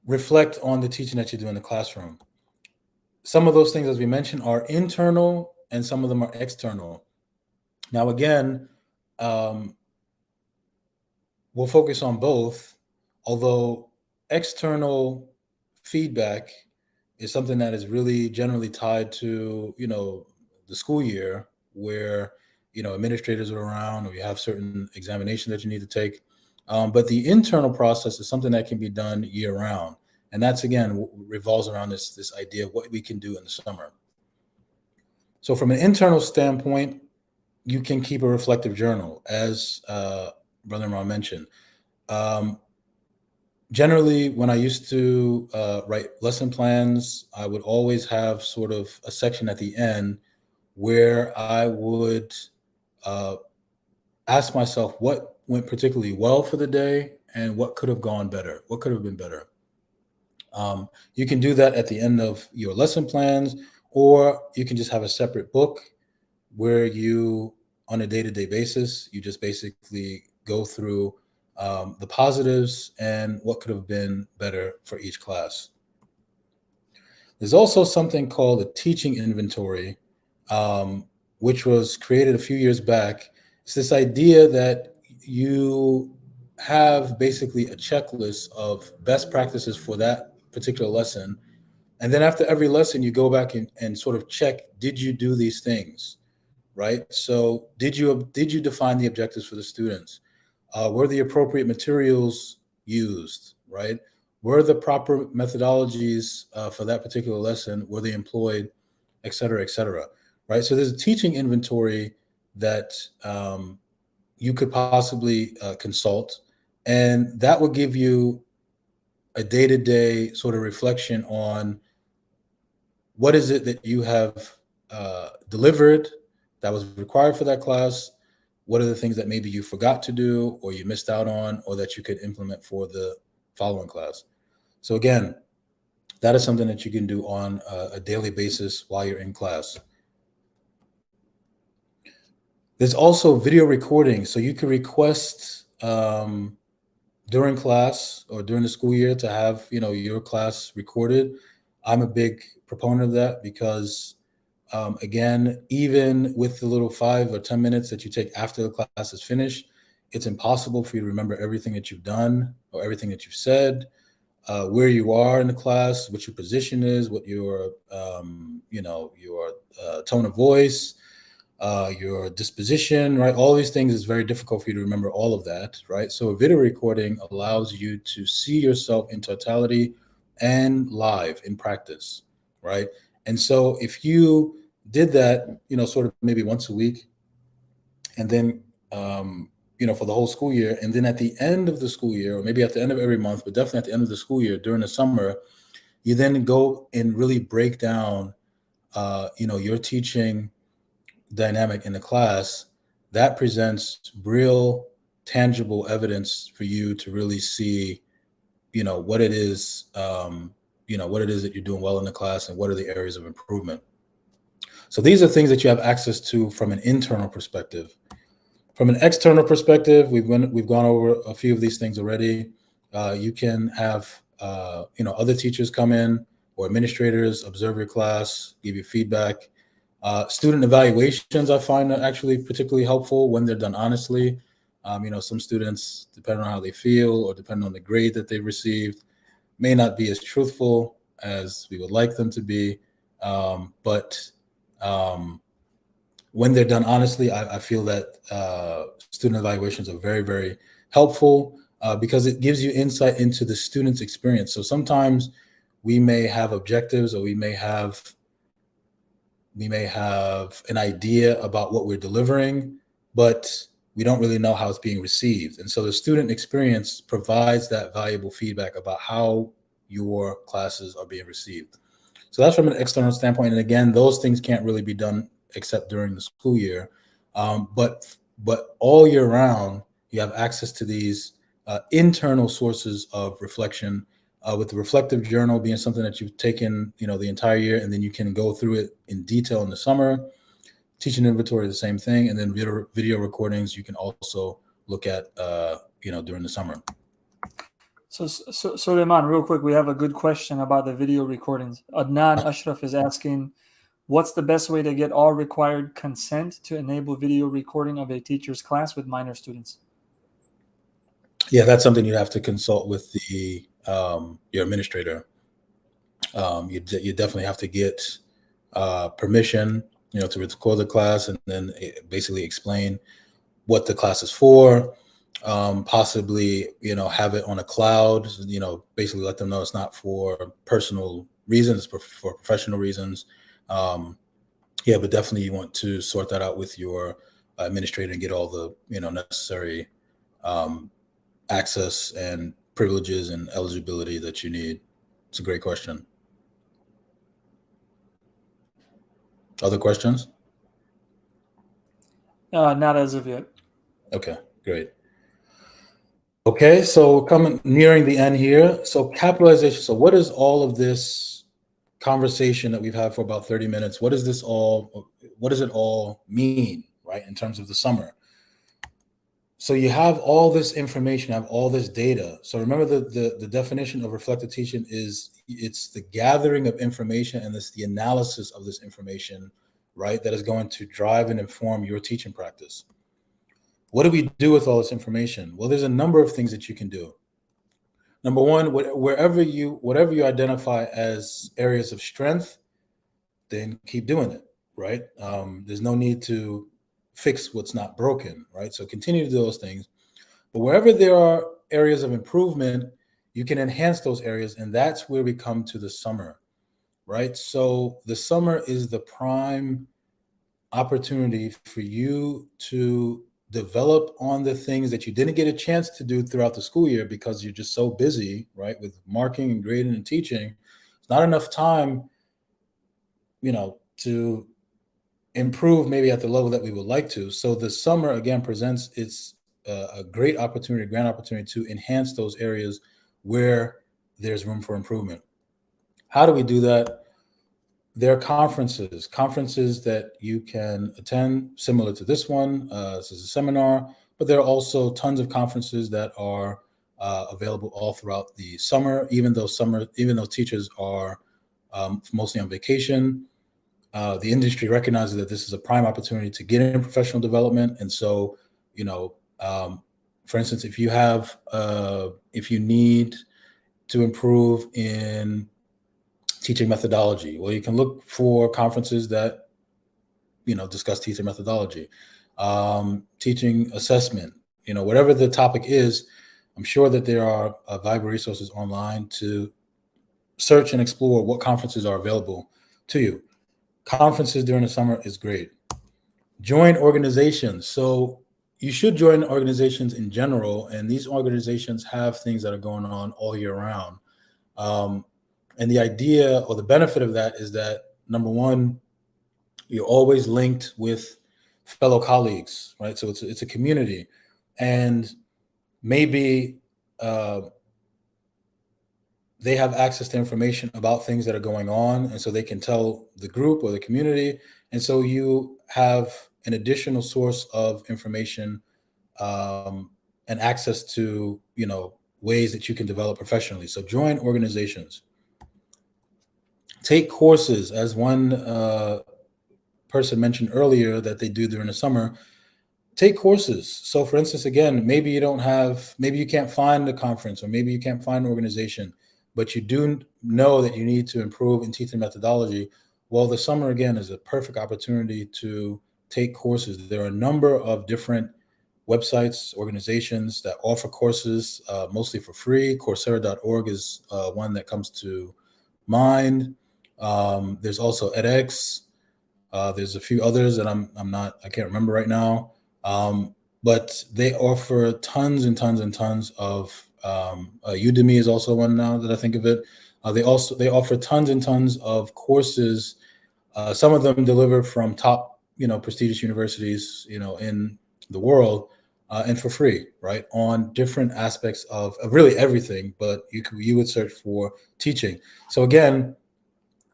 reflect on the teaching that you do in the classroom. Some of those things, as we mentioned, are internal and some of them are external. Now, again, we'll focus on both, although external feedback is something that is really generally tied to, the school year where, administrators are around or you have certain examinations that you need to take. But the internal process is something that can be done year round. And that's, again, revolves around this idea of what we can do in the summer. So from an internal standpoint, you can keep a reflective journal, as Brother Imran mentioned. Generally, when I used to write lesson plans, I would always have sort of a section at the end where I would ask myself what went particularly well for the day and what could have gone better, what could have been better. You can do that at the end of your lesson plans, or you can just have a separate book where you, on a day-to-day basis, you just basically go through the positives and what could have been better for each class. There's also something called a teaching inventory, which was created a few years back. It's this idea that you have basically a checklist of best practices for that particular lesson. And then after every lesson, you go back and sort of check, did you do these things, right? So did you define the objectives for the students? Were the appropriate materials used, right? Were the proper methodologies for that particular lesson, were they employed, et cetera, right? So there's a teaching inventory that you could possibly consult, and that will give you a day-to-day sort of reflection on what is it that you have delivered that was required for that class. What are the things that maybe you forgot to do or you missed out on or that you could implement for the following class? So again, that is something that you can do on a daily basis while you're in class. There's also video recording. So you can request during class or during the school year to have, your class recorded. I'm a big proponent of that because again, even with the little 5 or 10 minutes that you take after the class is finished, it's impossible for you to remember everything that you've done or everything that you've said, where you are in the class, what your position is, what your, your tone of voice, your disposition, right? All these things is very difficult for you to remember all of that, right? So a video recording allows you to see yourself in totality and live in practice, right? And so if you did that, sort of maybe once a week, and then, for the whole school year, and then at the end of the school year, or maybe at the end of every month, but definitely at the end of the school year during the summer, you then go and really break down, your teaching dynamic in the class. That presents real, tangible evidence for you to really see, what it is, what it is that you're doing well in the class and what are the areas of improvement. So these are things that you have access to from an internal perspective. From an external perspective, we've gone over a few of these things already. You can have other teachers come in or administrators observe your class, give you feedback. Student evaluations I find are actually particularly helpful when they're done honestly. Some students, depending on how they feel or depending on the grade that they've received, may not be as truthful as we would like them to be. But when they're done honestly, I feel that student evaluations are very, very helpful because it gives you insight into the student's experience. So sometimes we may have objectives, or we may have an idea about what we're delivering, but we don't really know how it's being received. And so the student experience provides that valuable feedback about how your classes are being received. So that's from an external standpoint. And again, those things can't really be done except during the school year. But all year round, you have access to these internal sources of reflection, with the reflective journal being something that you've taken, the entire year, and then you can go through it in detail in the summer. Teaching inventory, the same thing, and then video recordings you can also look at, during the summer. So Suleiman, real quick, we have a good question about the video recordings. Adnan Ashraf is asking, what's the best way to get all required consent to enable video recording of a teacher's class with minor students? Yeah, that's something you have to consult with your administrator. You definitely have to get permission, to record the class, and then basically explain what the class is for. Possibly, have it on a cloud, basically let them know it's not for personal reasons, but for professional reasons. Yeah, but definitely you want to sort that out with your administrator and get all the, necessary access and privileges and eligibility that you need. It's a great question. Other questions? Not as of yet. Okay, great. Okay, so nearing the end here. So capitalization. So what is all of this conversation that we've had for about 30 minutes? What does it all mean, right, in terms of the summer? So you have all this information, have all this data. So remember the definition of reflective teaching it's the gathering of information, and it's the analysis of this information, right, that is going to drive and inform your teaching practice. What do we do with all this information? Well, there's a number of things that you can do. Number one, whatever you identify as areas of strength, then keep doing it, right? There's no need to fix what's not broken, right? So continue to do those things. But wherever there are areas of improvement, you can enhance those areas, and that's where we come to the summer, right? So the summer is the prime opportunity for you to develop on the things that you didn't get a chance to do throughout the school year because you're just so busy, right, with marking and grading and teaching. It's not enough time, to improve maybe at the level that we would like to. So the summer, again, presents a great opportunity, a grand opportunity to enhance those areas where there's room for improvement. How do we do that? There are conferences that you can attend, similar to this one. This is a seminar, but there are also tons of conferences that are available all throughout the summer, even though teachers are mostly on vacation. The industry recognizes that this is a prime opportunity to get in professional development. And so, for instance, if you need to improve in teaching methodology, well, you can look for conferences that, discuss teaching methodology, teaching assessment, whatever the topic is. I'm sure that there are valuable resources online to search and explore what conferences are available to you. Conferences during the summer is great. Join organizations. So you should join organizations in general, and these organizations have things that are going on all year round. And the idea or the benefit of that is that, number one, you're always linked with fellow colleagues, right? So it's a community, and maybe they have access to information about things that are going on, and so they can tell the group or the community. And so you have an additional source of information and access to, ways that you can develop professionally. So join organizations. Take courses, as one person mentioned earlier that they do during the summer. Take courses. So for instance, again, maybe you can't find a conference, or maybe you can't find an organization, but you do know that you need to improve in teaching methodology. Well, the summer, again, is a perfect opportunity to take courses. There are a number of different websites, organizations that offer courses mostly for free. Coursera.org is one that comes to mind. There's also edX. There's a few others that I can't remember right now. But they offer tons and tons and tons of Udemy is also one now that I think of it. They offer tons and tons of courses. Some of them delivered from top, prestigious universities, in the world, and for free, right, on different aspects of really everything. But you would search for teaching. So again,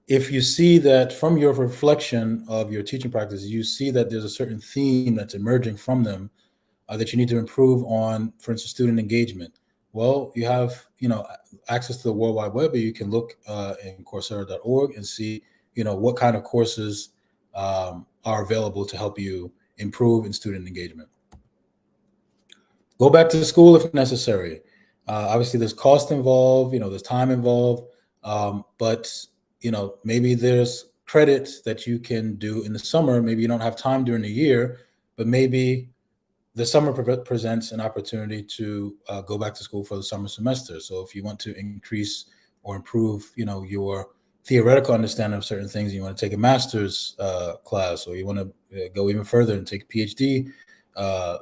if you see that from your reflection of your teaching practice, you see that there's a certain theme that's emerging from them that you need to improve on, for instance, student engagement. Well, you have, access to the World Wide Web, but you can look in Coursera.org and see, what kind of courses are available to help you improve in student engagement. Go back to school if necessary. Obviously, there's cost involved, there's time involved, but maybe there's credit that you can do in the summer. Maybe you don't have time during the year, but maybe the summer presents an opportunity to go back to school for the summer semester. So if you want to increase or improve, your theoretical understanding of certain things, you want to take a master's class, or you want to go even further and take PhD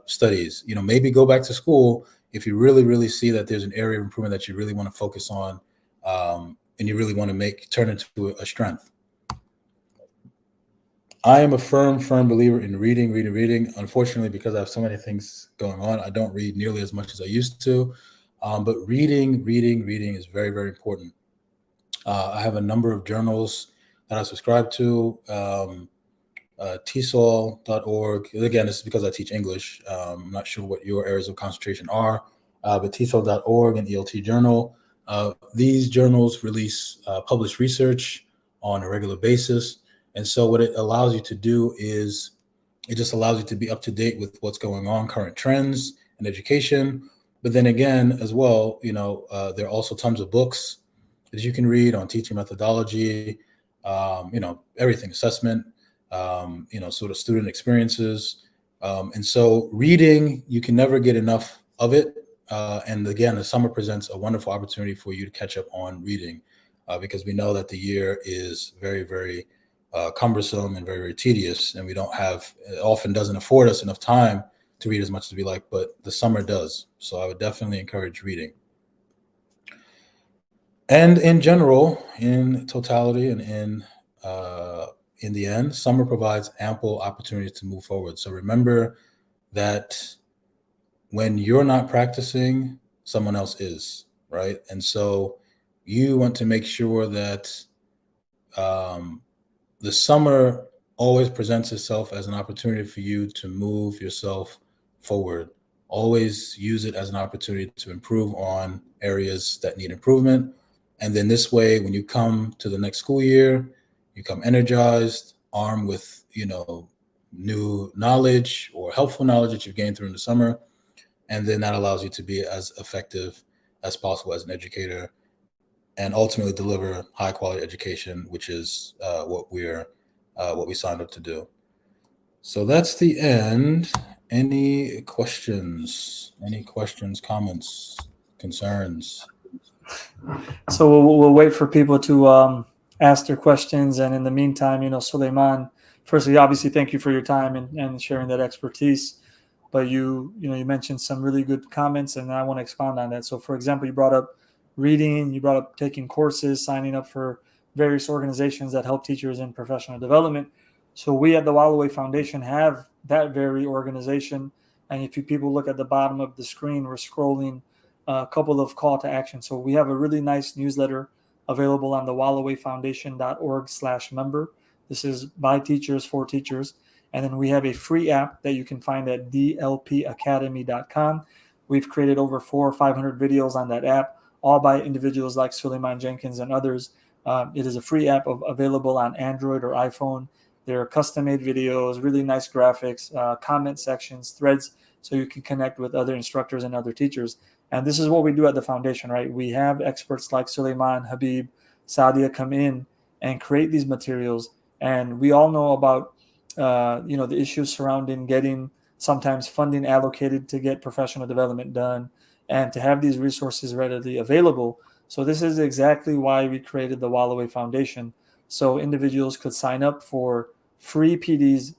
studies, maybe go back to school if you really, really see that there's an area of improvement that you really want to focus on, and you really want to turn into a strength. I am a firm believer in reading. Unfortunately, because I have so many things going on, I don't read nearly as much as I used to. But reading is very, very important. I have a number of journals that I subscribe to. TESOL.org. Again, this is because I teach English. I'm not sure what your areas of concentration are, but TESOL.org and ELT Journal. These journals release published research on a regular basis. And so what it allows you to do is it just allows you to be up to date with what's going on, current trends in education. But then again, as well, there are also tons of books that you can read on teaching methodology, everything, assessment, sort of student experiences. And so reading, you can never get enough of it. And again, the summer presents a wonderful opportunity for you to catch up on reading because we know that the year is very, very cumbersome and very, very tedious, and it often doesn't afford us enough time to read as much as we like, but the summer does. So I would definitely encourage reading. And in general, in totality, and in the end, summer provides ample opportunity to move forward. So remember that when you're not practicing, someone else is, right? And so you want to make sure that the summer always presents itself as an opportunity for you to move yourself forward. Always use it as an opportunity to improve on areas that need improvement. And then this way, when you come to the next school year, you come energized, armed with, new knowledge or helpful knowledge that you've gained through the summer. And then that allows you to be as effective as possible as an educator and ultimately deliver high quality education, which is what we signed up to do. So that's the end. Any questions? Comments, concerns? So we'll wait for people to ask their questions. And in the meantime, Suleiman, firstly, obviously, thank you for your time and sharing that expertise. But you mentioned some really good comments, and I want to expound on that. So, for example, you brought up reading, you brought up taking courses, signing up for various organizations that help teachers in professional development. So we at the Walloway Foundation have that very organization. And if you people look at the bottom of the screen, we're scrolling a couple of call to action. So we have a really nice newsletter available on the wallowayfoundation.org/member. This is by teachers for teachers. And then we have a free app that you can find at dlpacademy.com. We've created over 400 or 500 videos on that app, all by individuals like Suleiman Jenkins and others. It is a free app available on Android or iPhone. There are custom-made videos, really nice graphics, comment sections, threads, so you can connect with other instructors and other teachers. And this is what we do at the foundation, right? We have experts like Suleiman, Habib, Sadia come in and create these materials And we all know about the issues surrounding getting sometimes funding allocated to get professional development done and to have these resources readily available. So this is exactly why we created the Wallaway Foundation, so individuals could sign up for free PDs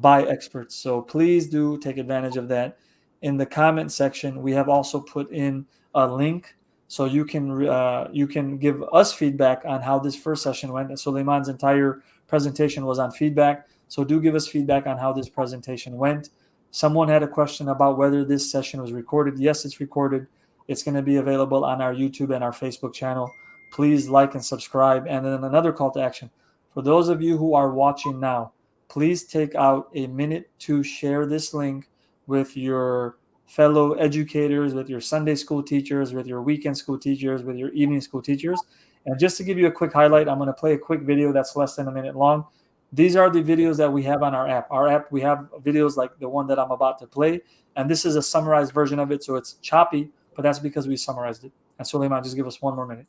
by experts. So please do take advantage of that. In the comment section, we have also put in a link so you can give us feedback on how this first session went. Suleiman's entire presentation was on feedback, so do give us feedback on how this presentation went. Someone had a question about whether this session was recorded. Yes, it's recorded. It's going to be available on our YouTube and our Facebook channel. Please like and subscribe. And then another call to action. For those of you who are watching now, please take out a minute to share this link with your fellow educators, with your Sunday school teachers, with your weekend school teachers, with your evening school teachers. And just to give you a quick highlight, I'm going to play a quick video that's less than a minute long. These are the videos that we have on our app. Our app, we have videos like the one that I'm about to play. And this is a summarized version of it, so it's choppy, but that's because we summarized it. And Suleiman, just give us one more minute.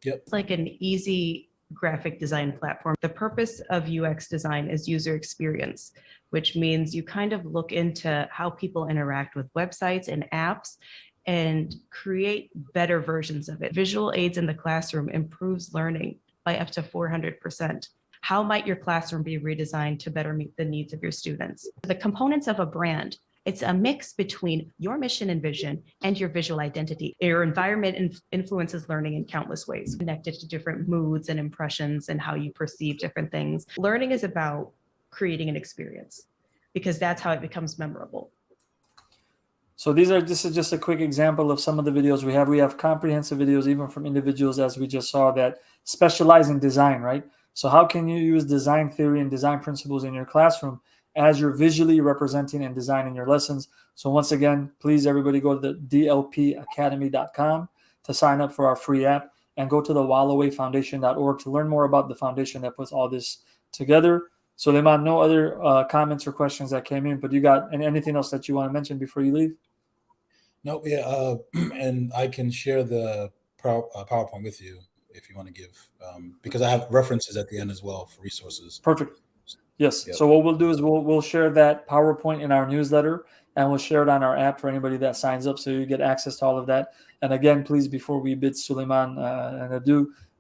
Yep. It's like an easy graphic design platform. The purpose of UX design is user experience, which means you kind of look into how people interact with websites and apps and create better versions of it. Visual aids in the classroom improves learning by up to 400%. How might your classroom be redesigned to better meet the needs of your students? The components of a brand. It's a mix between your mission and vision and your visual identity. Your environment influences learning in countless ways, connected to different moods and impressions and how you perceive different things. Learning is about creating an experience because that's how it becomes memorable. So this is just a quick example of some of the videos we have. We have comprehensive videos even from individuals, as we just saw, that specialize in design, right? So how can you use design theory and design principles in your classroom as you're visually representing and designing your lessons? So once again, please everybody go to the dlpacademy.com to sign up for our free app, and go to the wallawayfoundation.org to learn more about the foundation that puts all this together. Suleiman, no other comments or questions that came in, but you got anything else that you want to mention before you leave? No, yeah, and I can share the PowerPoint with you if you want to give, because I have references at the end as well for resources. Perfect. Yes. Yep. So what we'll do is we'll share that PowerPoint in our newsletter, and we'll share it on our app for anybody that signs up, so you get access to all of that. And again, please, before we bid Suleiman and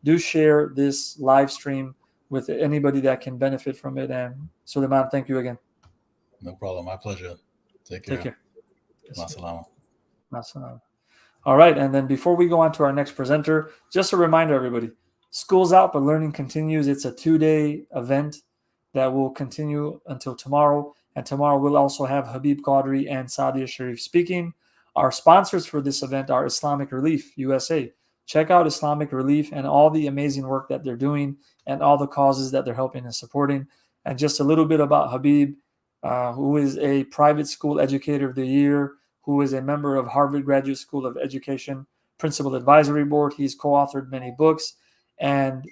do share this live stream with anybody that can benefit from it. And Suleiman, thank you again. No problem. My pleasure. Take care. Take care. Masalama. Masalama. All right. And then before we go on to our next presenter, just a reminder, everybody, school's out, but learning continues. It's a 2-day event that will continue until tomorrow. And tomorrow we'll also have Habib Qadri and Sadia Sharif speaking. Our sponsors for this event are Islamic Relief USA. Check out Islamic Relief and all the amazing work that they're doing and all the causes that they're helping and supporting. And just a little bit about Habib, who is a private school educator of the year, who is a member of Harvard Graduate School of Education Principal Advisory Board. He's co-authored many books. And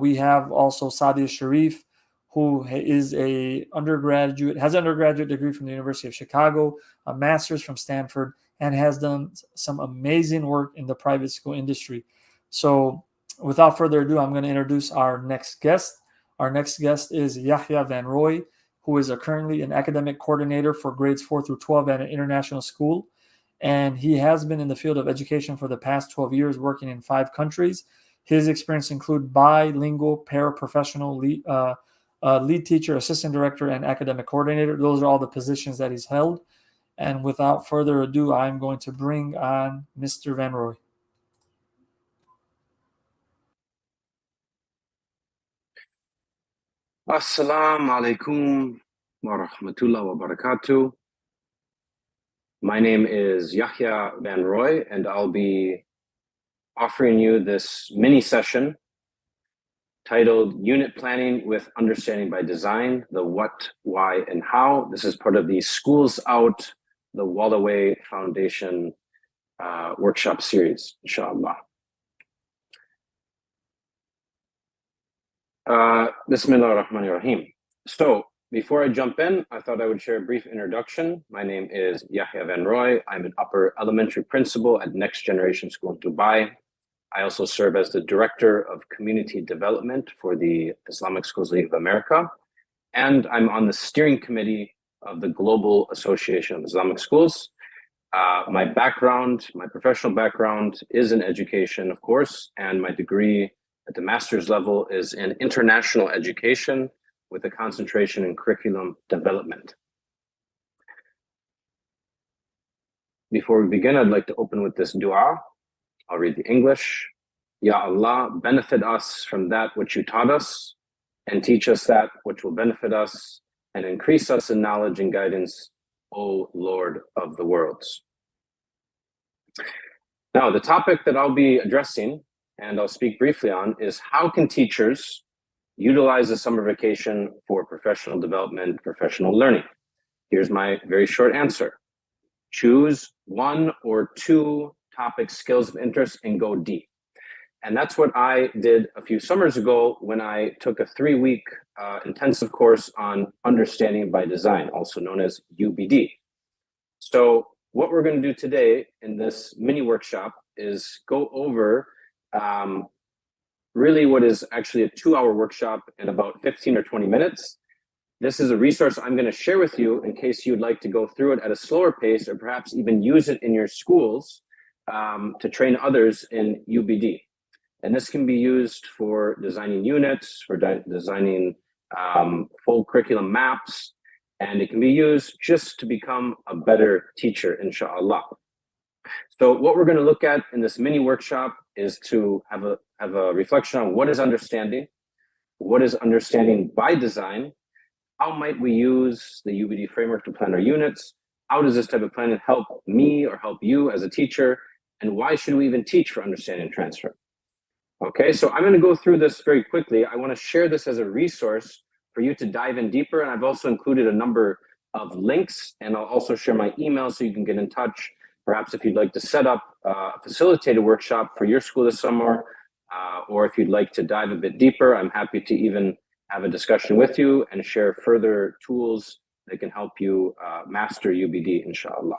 we have also Sadia Sharif, who is has an undergraduate degree from the University of Chicago, a master's from Stanford, and has done some amazing work in the private school industry. So without further ado, I'm going to introduce our next guest. Our next guest is Yahya Van Roy, who is currently an academic coordinator for grades 4 through 12 at an international school. And he has been in the field of education for the past 12 years, working in 5 countries. His experience include bilingual, paraprofessional, lead teacher, assistant director, and academic coordinator. Those are all the positions that he's held. And without further ado, I'm going to bring on Mr. Van Roy. Assalamu alaikum wa rahmatullah wa barakatuh. My name is Yahya Van Roy, and I'll be offering you this mini session titled Unit Planning with Understanding by Design, the What, Why, and How. This is part of the Schools Out, the Wallaway Foundation workshop series, inshallah. Bismillah ar-Rahman ar-Rahim. So before I jump in, I thought I would share a brief introduction. My name is Yahya Van Roy. I'm an upper elementary principal at Next Generation School in Dubai. I also serve as the Director of Community Development for the Islamic Schools League of America, and I'm on the steering committee of the Global Association of Islamic Schools. My background, my professional background is in education, of course, and my degree at the master's level is in international education with a concentration in curriculum development. Before we begin, I'd like to open with this dua. I'll read the English. Ya Allah, benefit us from that which you taught us, and teach us that which will benefit us, and increase us in knowledge and guidance, O Lord of the worlds. Now, the topic that I'll be addressing, and I'll speak briefly on, is how can teachers utilize the summer vacation for professional development, professional learning? Here's my very short answer. Choose one or two topic skills of interest and go deep. And that's what I did a few summers ago when I took a 3-week intensive course on Understanding by Design, also known as UBD. So what we're going to do today in this mini workshop is go over really what is actually a 2-hour workshop in about 15 or 20 minutes. This is a resource I'm going to share with you in case you'd like to go through it at a slower pace, or perhaps even use it in your schools to train others in UBD. And this can be used for designing units, for designing full curriculum maps, and it can be used just to become a better teacher, inshallah. So what we're going to look at in this mini workshop is to have a reflection on what is understanding by design, how might we use the UBD framework to plan our units, how does this type of planning help me or help you as a teacher, and why should we even teach for understanding and transfer? Okay, so I'm going to go through this very quickly. I want to share this as a resource for you to dive in deeper, and I've also included a number of links, and I'll also share my email so you can get in touch. Perhaps if you'd like to set up a facilitated workshop for your school this summer, or if you'd like to dive a bit deeper, I'm happy to even have a discussion with you and share further tools that can help you master UBD, inshallah.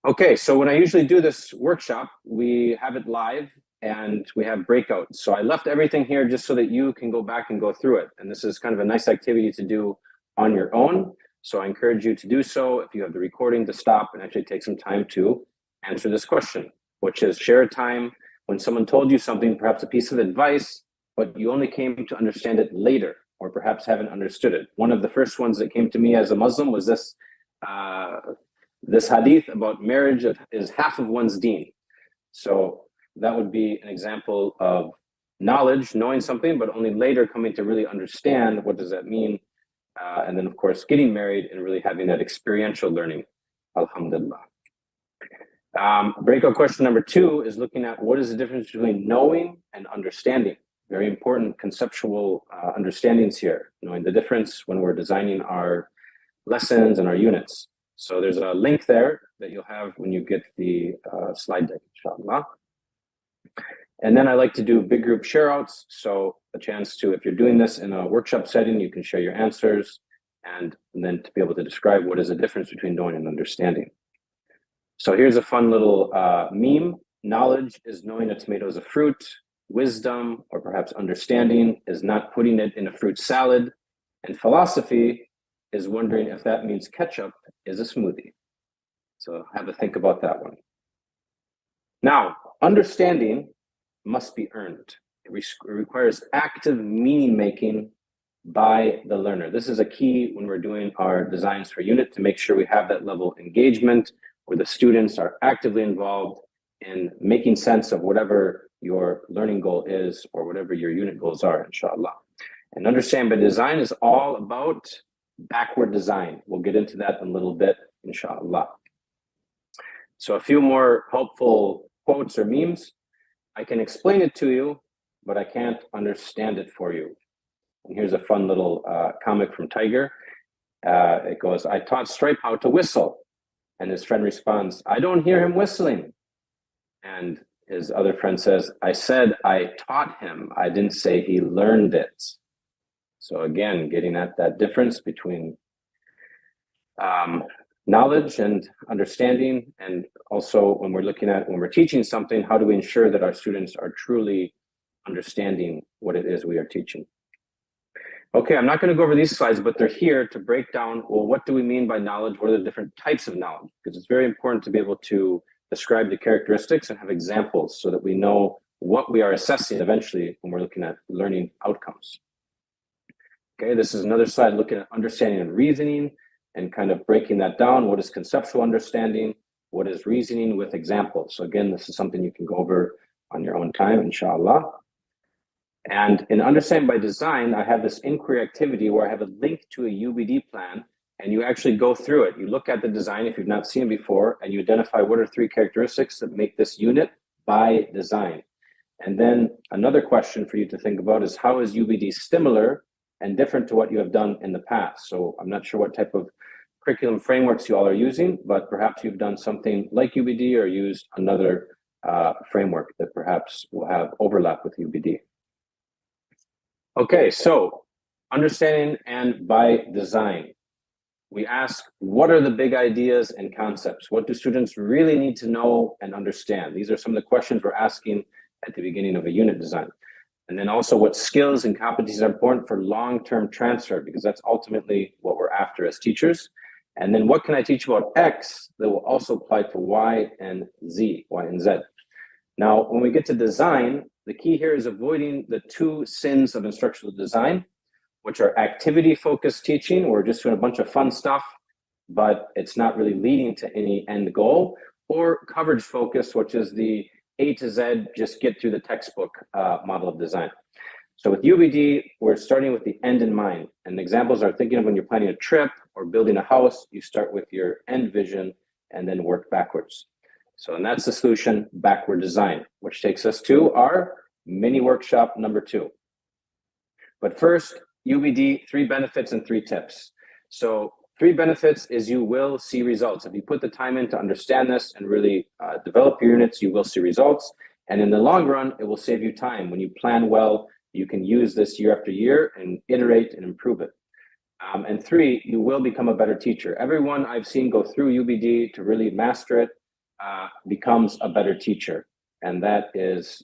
Okay, so when I usually do this workshop, we have it live and we have breakouts. So I left everything here just so that you can go back and go through it. And this is kind of a nice activity to do on your own. So I encourage you to do so. If you have the recording, to stop and actually take some time to answer this question, which is share a time when someone told you something, perhaps a piece of advice, but you only came to understand it later, or perhaps haven't understood it. One of the first ones that came to me as a Muslim was this hadith about marriage is half of one's deen. So that would be an example of knowledge, knowing something, but only later coming to really understand what does that mean. And then, of course, getting married and really having that experiential learning. Alhamdulillah. Breakout question number 2 is looking at what is the difference between knowing and understanding. Very important conceptual understandings here, knowing the difference when we're designing our lessons and our units. So there's a link there that you'll have when you get the slide deck, inshallah. And then I like to do big group share outs. So a chance to, if you're doing this in a workshop setting, you can share your answers and then to be able to describe what is the difference between knowing and understanding. So here's a fun little meme. Knowledge is knowing a tomato is a fruit. Wisdom, or perhaps understanding, is not putting it in a fruit salad. And philosophy is wondering if that means ketchup is a smoothie. So have a think about that one. Now, understanding must be earned. It requires active meaning making by the learner. This is a key when we're doing our designs for unit, to make sure we have that level of engagement where the students are actively involved in making sense of whatever your learning goal is or whatever your unit goals are, inshallah. And understand by design is all about backward design. We'll get into that in a little bit, inshallah. So a few more helpful quotes or memes. I can explain it to you, but I can't understand it for you. And here's a fun little comic from Tiger. It goes, I taught Stripe how to whistle. And his friend responds, I don't hear him whistling. And his other friend says, I said I taught him. I didn't say he learned it. So again, getting at that difference between knowledge and understanding, and also when we're teaching something, how do we ensure that our students are truly understanding what it is we are teaching? Okay, I'm not going to go over these slides, but they're here to break down, well, what do we mean by knowledge? What are the different types of knowledge? Because it's very important to be able to describe the characteristics and have examples so that we know what we are assessing eventually when we're looking at learning outcomes. Okay, this is another slide looking at understanding and reasoning and kind of breaking that down. What is conceptual understanding? What is reasoning with examples? So again, this is something you can go over on your own time, inshallah. And in Understanding by Design, I have this inquiry activity where I have a link to a UBD plan, and you actually go through it. You look at the design if you've not seen it before, and you identify what are 3 characteristics that make this unit by design. And then another question for you to think about is, how is UBD similar and different to what you have done in the past? So I'm not sure what type of curriculum frameworks you all are using, but perhaps you've done something like UBD or used another framework that perhaps will have overlap with UBD. Okay, so understanding and by design. We ask, what are the big ideas and concepts? What do students really need to know and understand? These are some of the questions we're asking at the beginning of a unit design. And then also, what skills and competencies are important for long-term transfer, because that's ultimately what we're after as teachers. And then what can I teach about X that will also apply to Y and Z, Y and Z. Now, when we get to design, the key here is avoiding the 2 sins of instructional design, which are activity-focused teaching. We're just doing a bunch of fun stuff, but it's not really leading to any end goal, or coverage-focused, which is the A to Z, just get through the textbook model of design. So with UBD, we're starting with the end in mind. And examples are thinking of when you're planning a trip or building a house, you start with your end vision and then work backwards. So, and that's the solution, backward design, which takes us to our mini workshop number 2. But first, UBD, 3 benefits and 3 tips. So 3 benefits is you will see results. If you put the time in to understand this and really develop your units, you will see results. And in the long run, it will save you time. When you plan well, you can use this year after year and iterate and improve it. And 3, you will become a better teacher. Everyone I've seen go through UBD to really master it becomes a better teacher. And that is,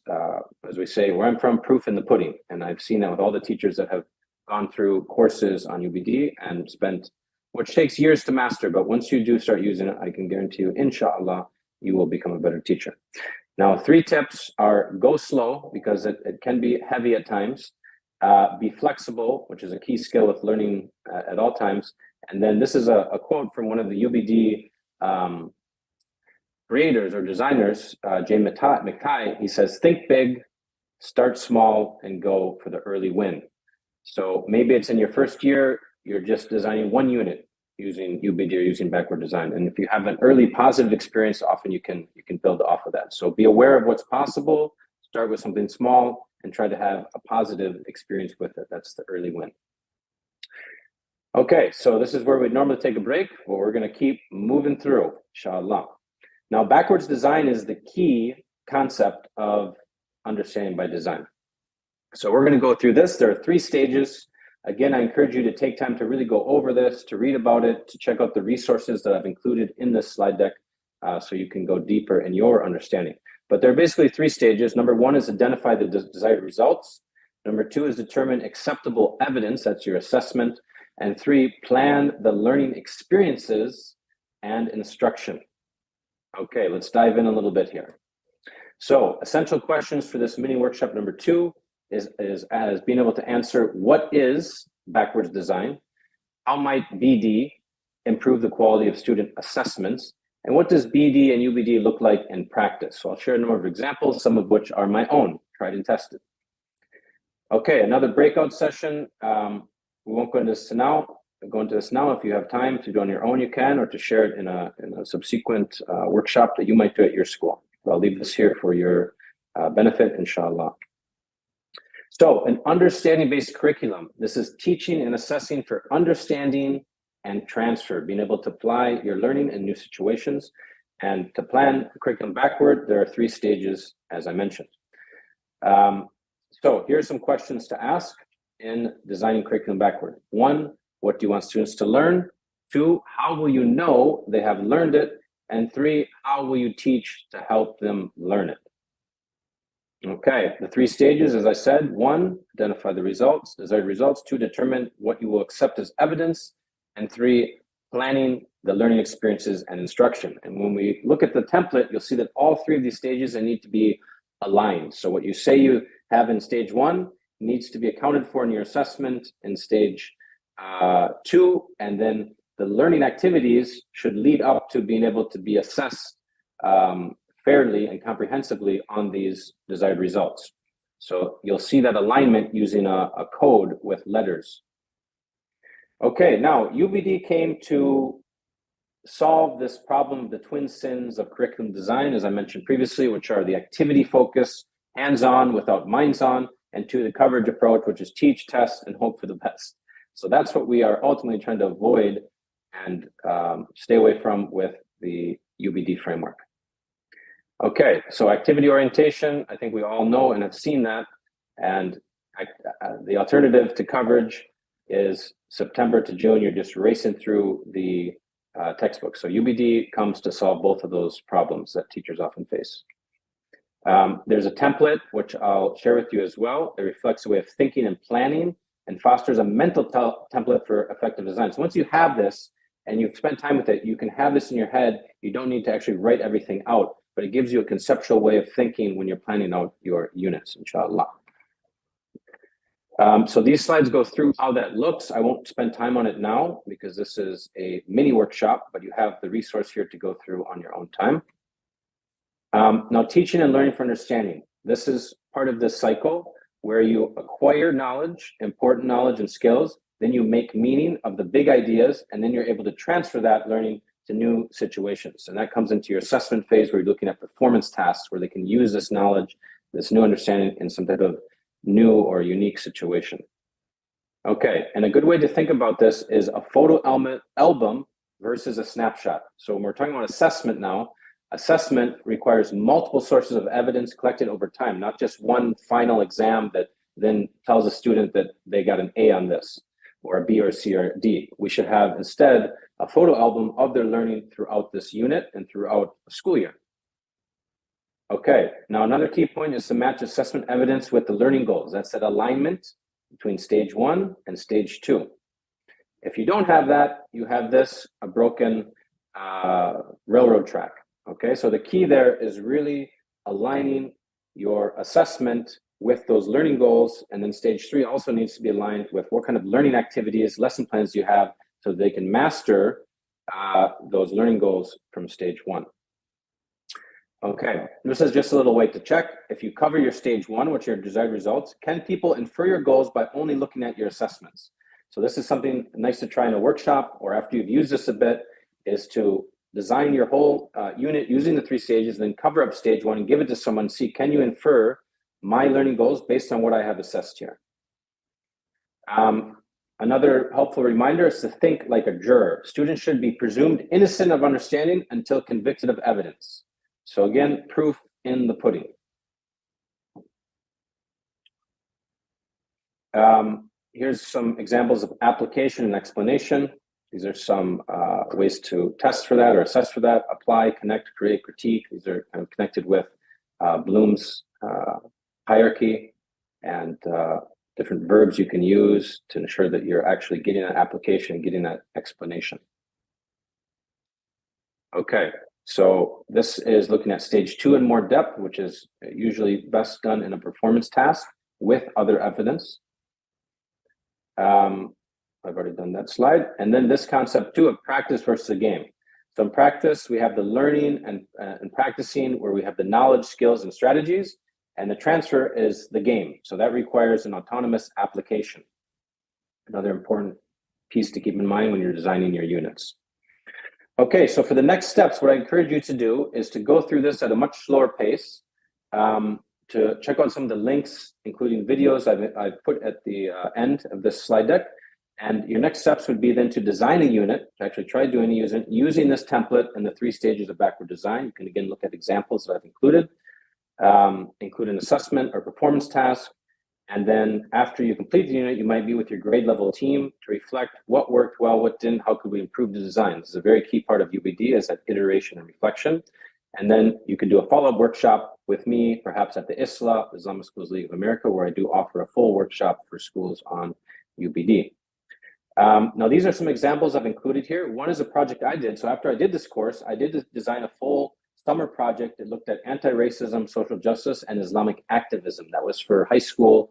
as we say, where I'm from, proof in the pudding. And I've seen that with all the teachers that have gone through courses on UBD and spent, which takes years to master, but once you do start using it, I can guarantee you, inshallah, you will become a better teacher. Now, 3 tips are: go slow, because it can be heavy at times. Be flexible, which is a key skill with learning at all times. And then this is a quote from one of the UBD creators or designers, Jay McKay. He says, think big, start small, and go for the early win. So maybe it's in your first year, you're just designing 1 unit using UBD or using backward design. And if you have an early positive experience, often you can build off of that. So be aware of what's possible, start with something small, and try to have a positive experience with it. That's the early win. Okay, so this is where we'd normally take a break, but we're going to keep moving through, inshallah. Now, backwards design is the key concept of understanding by design. So we're going to go through this. There are 3 stages. Again, I encourage you to take time to really go over this, to read about it, to check out the resources that I've included in this slide deck so you can go deeper in your understanding. But there are basically 3 stages. Number 1 is identify the desired results. Number 2 is determine acceptable evidence. That's your assessment. And 3, plan the learning experiences and instruction. Okay, let's dive in a little bit here. So essential questions for this mini workshop number 2 is as being able to answer, what is backwards design? How might BD improve the quality of student assessments? And what does BD and UBD look like in practice? So I'll share a number of examples, some of which are my own, tried and tested. Okay, another breakout session. We won't go into this now. Go into this now. If you have time to do on your own, you can, or to share it in a subsequent workshop that you might do at your school. So I'll leave this here for your benefit, inshallah. So an understanding-based curriculum. This is teaching and assessing for understanding and transfer, being able to apply your learning in new situations. And to plan the curriculum backward, there are 3 stages, as I mentioned. So here are some questions to ask in designing curriculum backward. 1, what do you want students to learn? 2, how will you know they have learned it? And 3, how will you teach to help them learn it? Okay, the 3 stages, as I said: 1, identify the results, desired results; 2, determine what you will accept as evidence; and 3, planning the learning experiences and instruction. And when we look at the template, you'll see that all 3 of these stages need to be aligned. So what you say you have in stage 1 needs to be accounted for in your assessment in stage 2, and then the learning activities should lead up to being able to be assessed fairly and comprehensively on these desired results. So you'll see that alignment using a code with letters. Okay, now UBD came to solve this problem of the twin sins of curriculum design, as I mentioned previously, which are the activity focus, hands-on without minds-on, and 2, the coverage approach, which is teach, test, and hope for the best. So that's what we are ultimately trying to avoid and stay away from with the UBD framework. Okay, so activity orientation, I think we all know and have seen that. And the alternative to coverage is September to June. You're just racing through the textbook. So UBD comes to solve both of those problems that teachers often face. There's a template, which I'll share with you as well. It reflects a way of thinking and planning and fosters a mental template for effective design. So once you have this and you've spent time with it, you can have this in your head. You don't need to actually write everything out, but it gives you a conceptual way of thinking when you're planning out your units, inshallah. So these slides go through how that looks. I won't spend time on it now because this is a mini workshop, but you have the resource here to go through on your own time. Now, teaching and learning for understanding. This is part of this cycle where you acquire knowledge, important knowledge and skills, then you make meaning of the big ideas, and then you're able to transfer that learning to new situations. And that comes into your assessment phase where you're looking at performance tasks where they can use this knowledge, this new understanding in some type of new or unique situation. Okay, and a good way to think about this is a photo album versus a snapshot. So when we're talking about assessment now, assessment requires multiple sources of evidence collected over time, not just one final exam that then tells a student that they got an A on this, or a B or C or D. We should have instead a photo album of their learning throughout this unit and throughout a school year. Okay, now another key point is to match assessment evidence with the learning goals. That's that alignment between stage 1 and stage 2. If you don't have that, you have this, a broken railroad track. Okay, so the key there is really aligning your assessment with those learning goals. And then stage 3 also needs to be aligned with what kind of learning activities, lesson plans you have so they can master those learning goals from stage 1. Okay, this is just a little way to check. If you cover your stage 1, which are your desired results, can people infer your goals by only looking at your assessments? So this is something nice to try in a workshop, or after you've used this a bit, is to design your whole unit using the 3 stages, then cover up stage 1 and give it to someone, see, can you infer my learning goals based on what I have assessed here? Another helpful reminder is to think like a juror. Students should be presumed innocent of understanding until convicted of evidence. So again, proof in the pudding. Here's some examples of application and explanation. These are some ways to test for that or assess for that. Apply, connect, create, critique. These are kind of connected with Bloom's hierarchy and different verbs you can use to ensure that you're actually getting that application and getting that explanation. Okay, so this is looking at stage 2 in more depth, which is usually best done in a performance task with other evidence. I've already done that slide. And then this concept too of practice versus a game. So in practice, we have the learning and practicing where we have the knowledge, skills, and strategies. And the transfer is the game. So that requires an autonomous application. Another important piece to keep in mind when you're designing your units. Okay, so for the next steps, what I encourage you to do is to go through this at a much slower pace, to check out some of the links, including videos I've put at the end of this slide deck. And your next steps would be then to design a unit, to actually try doing a unit using this template and the 3 stages of backward design. You can again look at examples that I've included, include an assessment or performance task, And then after you complete the unit, you might meet with your grade level team to reflect what worked well, what didn't, how could we improve the design. This is a very key part of UBD, is that iteration and reflection. And then you can do a follow-up workshop with me, perhaps at the ISLA, the Islamic Schools League of America, where I do offer a full workshop for schools on UBD. Now, these are some examples I've included here. One is a project I did. So after I did this course, I did design a full summer project that looked at anti-racism, social justice, and Islamic activism. That was for high school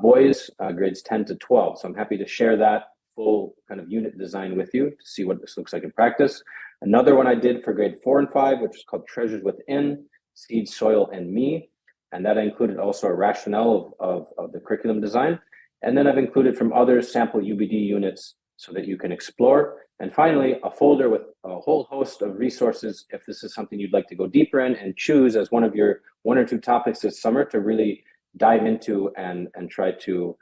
boys, grades 10 to 12. So I'm happy to share that full kind of unit design with you to see what this looks like in practice. Another one I did for grade 4 and 5, which is called Treasures Within, Seed, Soil, and Me. And that included also a rationale of the curriculum design. And then I've included from other sample UBD units so that you can explore. And finally, a folder with a whole host of resources if this is something you'd like to go deeper in and choose as one of your 1 or 2 topics this summer to really dive into and try to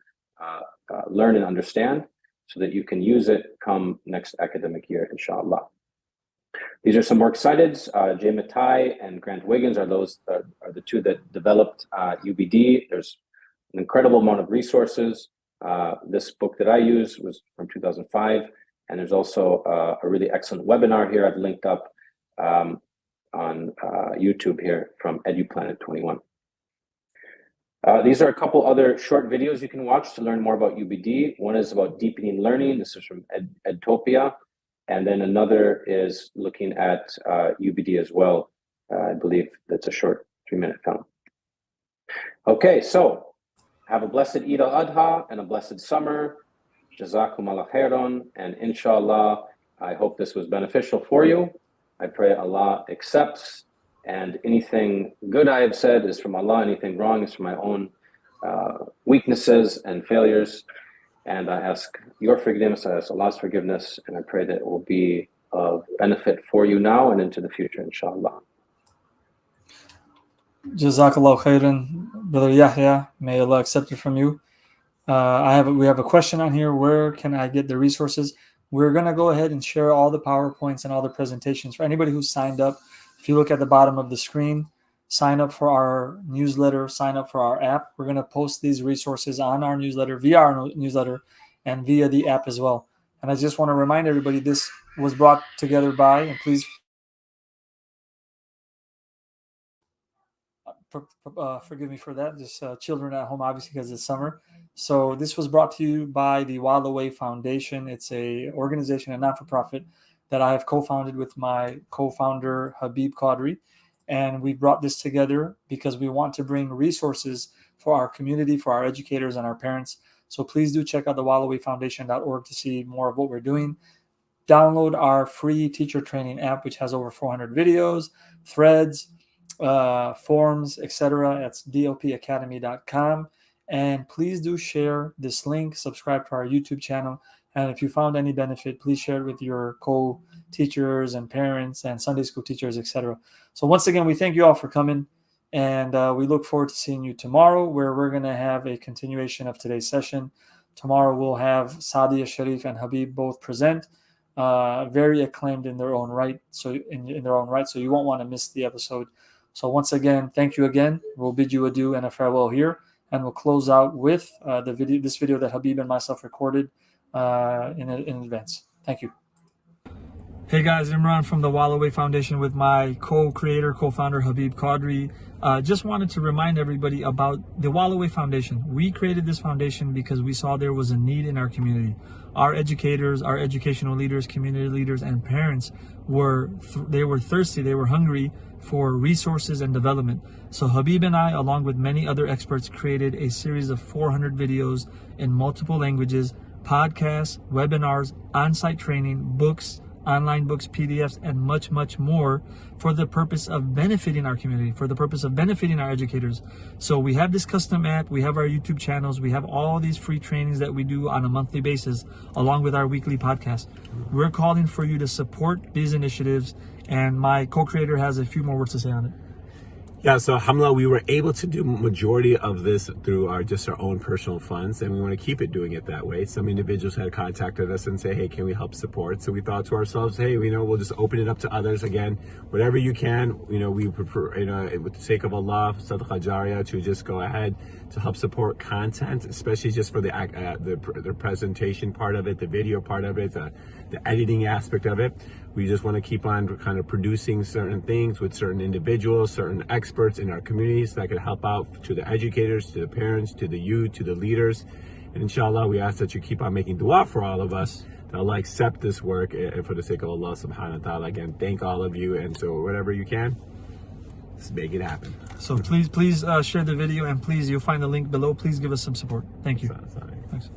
learn and understand so that you can use it come next academic year, inshallah. These are some works cited. Jay Matai and Grant Wiggins are the 2 that developed UBD. There's an incredible amount of resources. This book that I use was from 2005. And there's also a really excellent webinar here I've linked up on YouTube here from EduPlanet 21. These are a couple other short videos you can watch to learn more about UBD. One is about deepening learning. This is from Edtopia. And then another is looking at UBD as well. I believe that's a short 3-minute film. Okay, so have a blessed Eid al-Adha and a blessed summer. Jazakum Allah khairan, and inshallah, I hope this was beneficial for you. I pray Allah accepts, and anything good I have said is from Allah, anything wrong is from my own weaknesses and failures. And I ask your forgiveness, I ask Allah's forgiveness, and I pray that it will be of benefit for you now and into the future, inshallah. Jazakallah khairan, Brother Yahya. May Allah accept it from you. We have a question on here. Where can I get the resources? We're going to go ahead and share all the PowerPoints and all the presentations. For anybody who signed up, if you look at the bottom of the screen, sign up for our newsletter, sign up for our app. We're going to post these resources on our newsletter, via our newsletter, and via the app as well. And I just want to remind everybody, this was brought together by, and please forgive me for that, just children at home, obviously, because it's summer. So this was brought to you by the Wallaway Foundation. It's a organization, a not-for-profit, that I have co-founded with my co-founder, Habib Qadri. And we brought this together because we want to bring resources for our community, for our educators and our parents. So please do check out the wallawayfoundation.org to see more of what we're doing. Download our free teacher training app, which has over 400 videos, threads, forms, etc. That's dlpacademy.com. And please do share this link, subscribe to our YouTube channel. And if you found any benefit, please share it with your co-teachers and parents and Sunday school teachers, etc. So once again, we thank you all for coming. And we look forward to seeing you tomorrow, where we're going to have a continuation of today's session. Tomorrow we'll have Sadia Sharif and Habib both present, very acclaimed in their own right. So in their own right, so you won't want to miss the episode. So once again, thank you again. We'll bid you adieu and a farewell here, and we'll close out with this video that Habib and myself recorded in advance. Thank you. Hey guys, Imran from the Wallaway Foundation with my co-creator, co-founder Habib Qadri. Just wanted to remind everybody about the Wallaway Foundation. We created this foundation because we saw there was a need in our community. Our educators, our educational leaders, community leaders, and parents were thirsty, they were hungry for resources and development. So Habib and I, along with many other experts, created a series of 400 videos in multiple languages, podcasts, webinars, on-site training, books, online books, PDFs, and much, much more for the purpose of benefiting our community, for the purpose of benefiting our educators. So we have this custom app, we have our YouTube channels, we have all these free trainings that we do on a monthly basis, along with our weekly podcast. We're calling for you to support these initiatives, and my co-creator has a few more words to say on it. Yeah, so alhamdulillah, we were able to do majority of this through our own personal funds, and we want to keep it doing it that way. Some individuals had contacted us and say, hey, can we help support? So we thought to ourselves, hey, we'll just open it up to others. Again, whatever you can, we prefer, with the sake of Allah, Sadaqah Jariyah, to just go ahead to help support content, especially just for the presentation part of it, the video part of it, the editing aspect of it. We just want to keep on kind of producing certain things with certain individuals, certain experts in our communities that can help out to the educators, to the parents, to the youth, to the leaders. And inshallah, we ask that you keep on making dua for all of us, that Allah accept this work for the sake of Allah subhanahu wa ta'ala. Again, thank all of you. And so whatever you can, let's make it happen. So please share the video, and please, you'll find the link below. Please give us some support. Thank you. Sorry. Thanks.